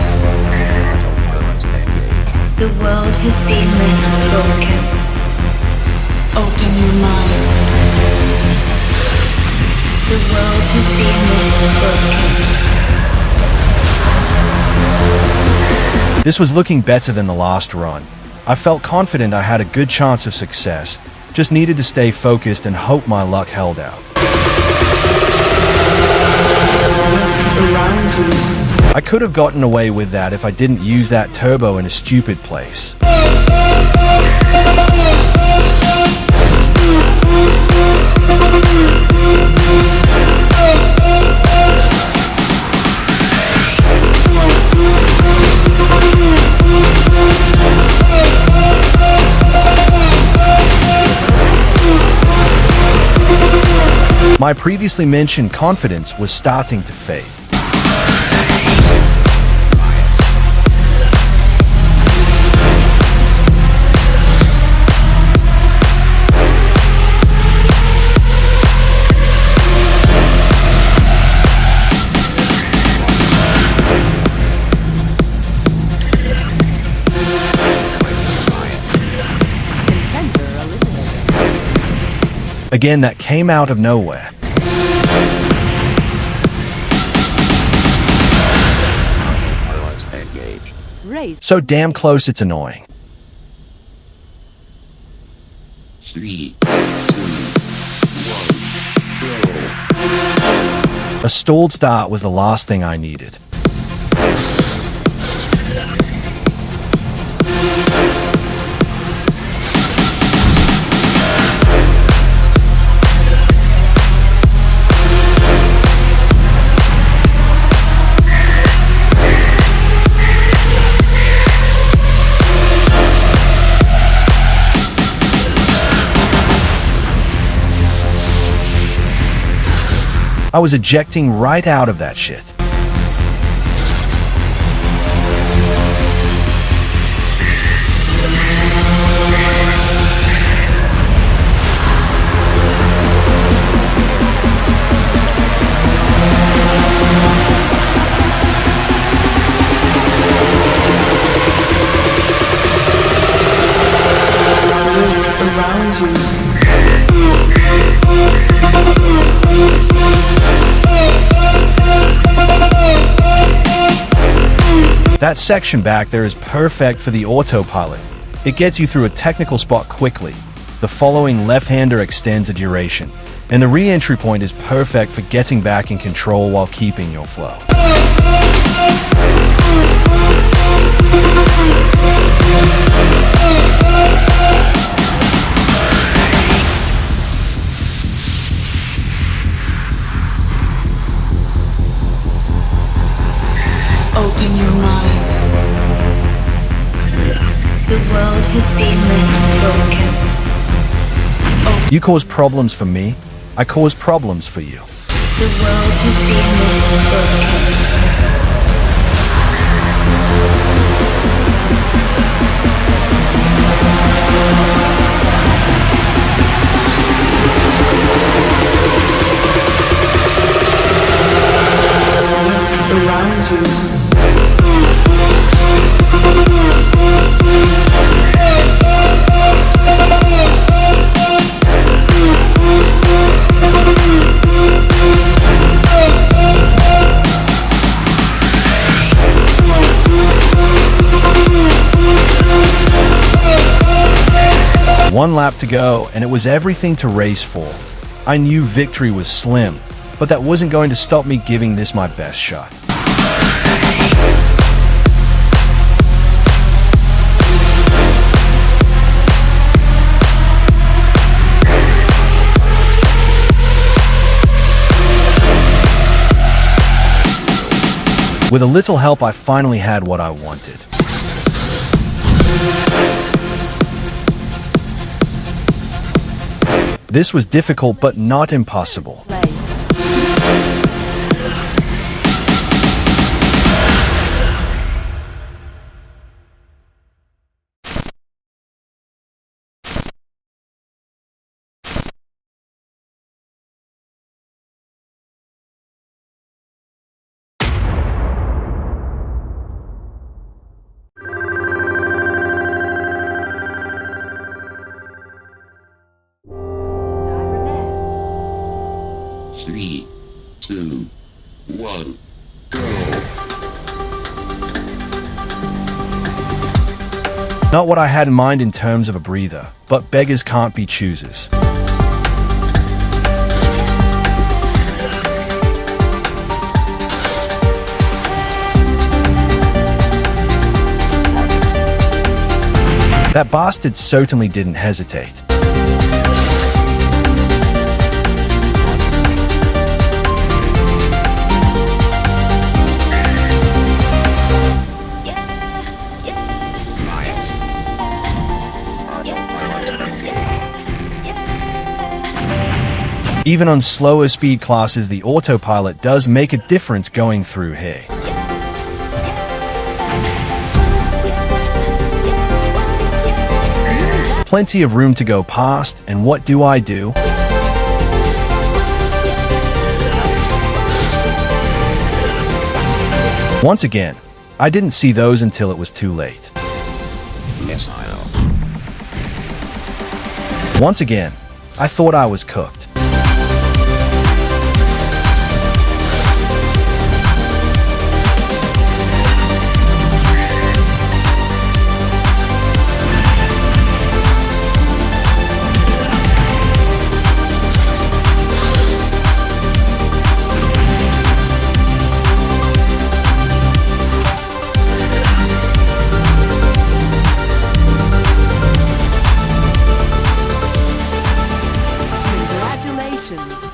The world has been left broken. Open your mind. The world has been left broken. This was looking better than the last run. I felt confident I had a good chance of success, just needed to stay focused and hope my luck held out. Look around you. I could have gotten away with that if I didn't use that turbo in a stupid place. My previously mentioned confidence was starting to fade. Again, that came out of nowhere. So damn close it's annoying. 3, 2, 1, go. A stalled start was the last thing I needed. I was ejecting right out of that shit. Look around you. That section back there is perfect for the autopilot. It gets you through a technical spot quickly. The following left-hander extends the duration, and the re-entry point is perfect for getting back in control while keeping your flow. Open your mind. The world has been left broken. You cause problems for me, I cause problems for you. The world has been left broken. Look around you. One lap to go, and it was everything to race for. I knew victory was slim, but that wasn't going to stop me giving this my best shot. With a little help, I finally had what I wanted. This was difficult, but not impossible. Not what I had in mind in terms of a breather, but beggars can't be choosers. That bastard certainly didn't hesitate. Even on slower speed classes, the autopilot does make a difference going through here. Plenty of room to go past, and what do? Once again, I didn't see those until it was too late. Missile. Once again, I thought I was cooked.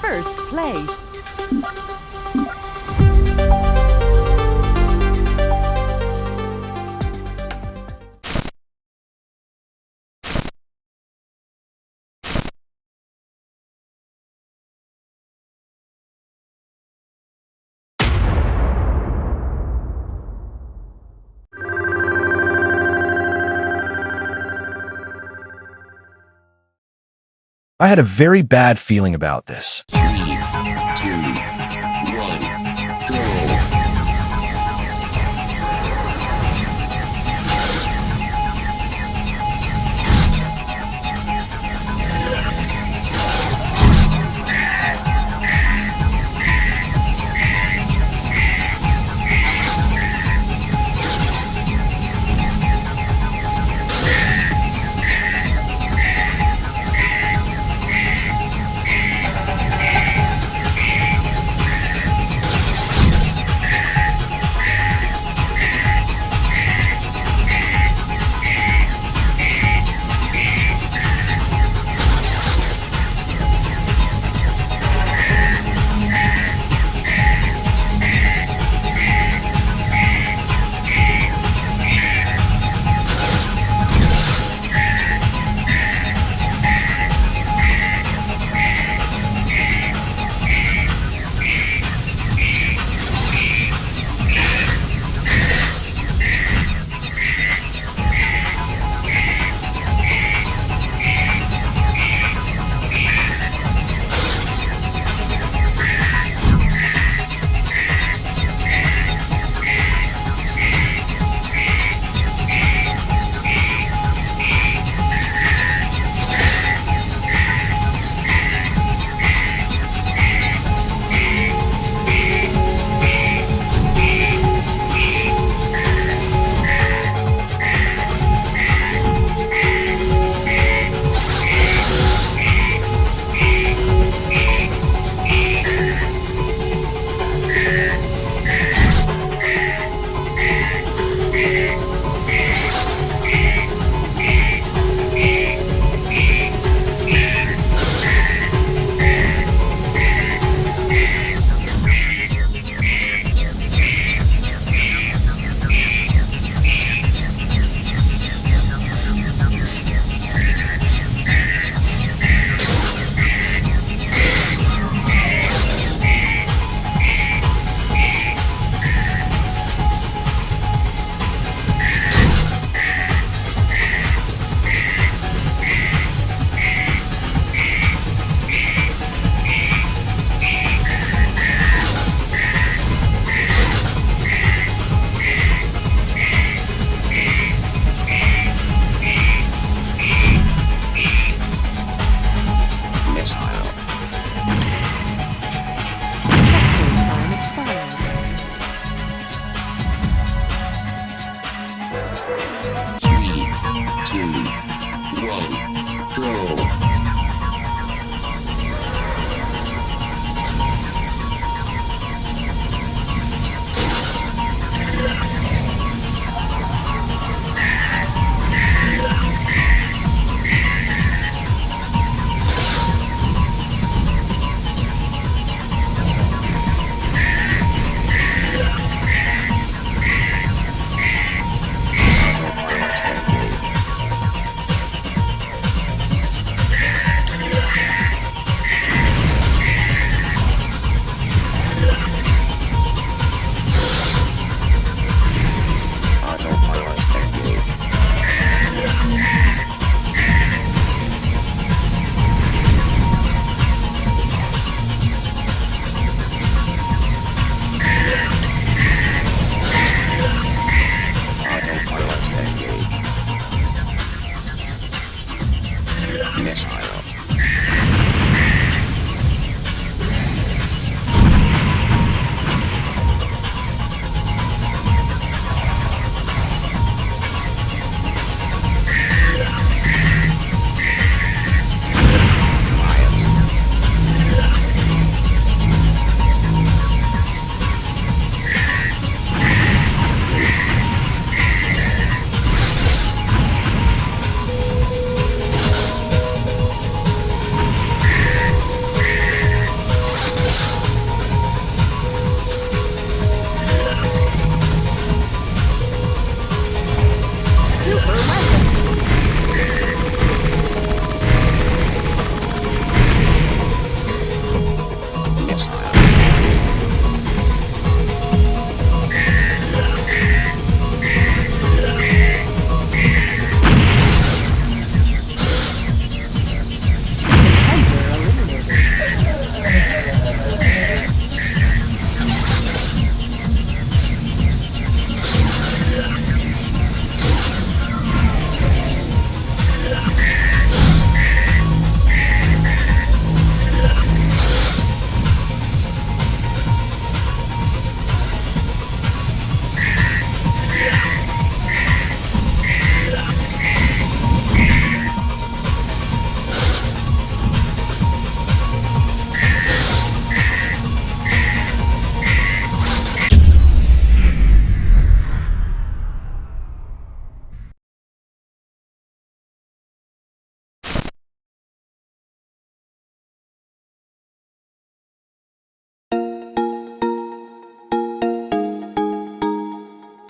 First place. I had a very bad feeling about this. 3, 2, 1, go.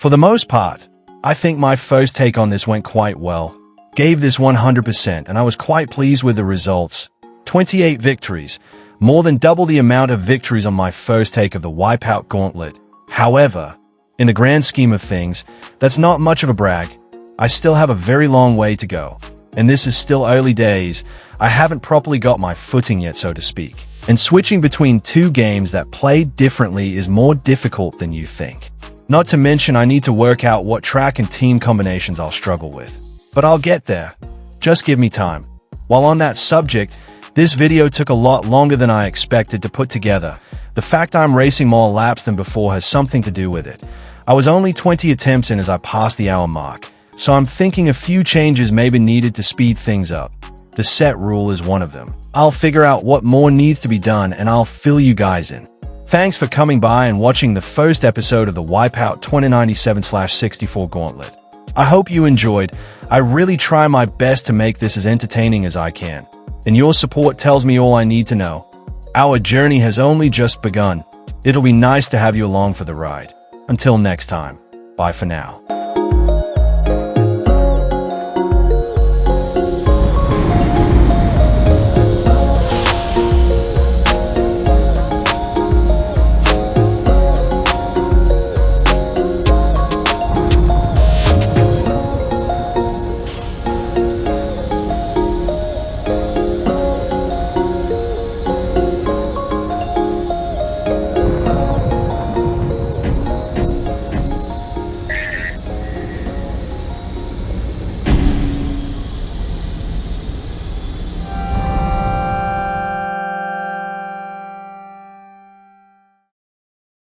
For the most part, I think my first take on this went quite well. Gave this 100% and I was quite pleased with the results. 28 victories, more than double the amount of victories on my first take of the WipEout Gauntlet. However, in the grand scheme of things, that's not much of a brag. I still have a very long way to go, and this is still early days. I haven't properly got my footing yet, so to speak. And switching between two games that play differently is more difficult than you think. Not to mention I need to work out what track and team combinations I'll struggle with. But I'll get there. Just give me time. While on that subject, this video took a lot longer than I expected to put together. The fact I'm racing more laps than before has something to do with it. I was only 20 attempts in as I passed the hour mark, so I'm thinking a few changes may be needed to speed things up. The set rule is one of them. I'll figure out what more needs to be done and I'll fill you guys in. Thanks for coming by and watching the first episode of the WipEout 2097/64 Gauntlet. I hope you enjoyed. I really try my best to make this as entertaining as I can, and your support tells me all I need to know. Our journey has only just begun. It'll be nice to have you along for the ride. Until next time, bye for now.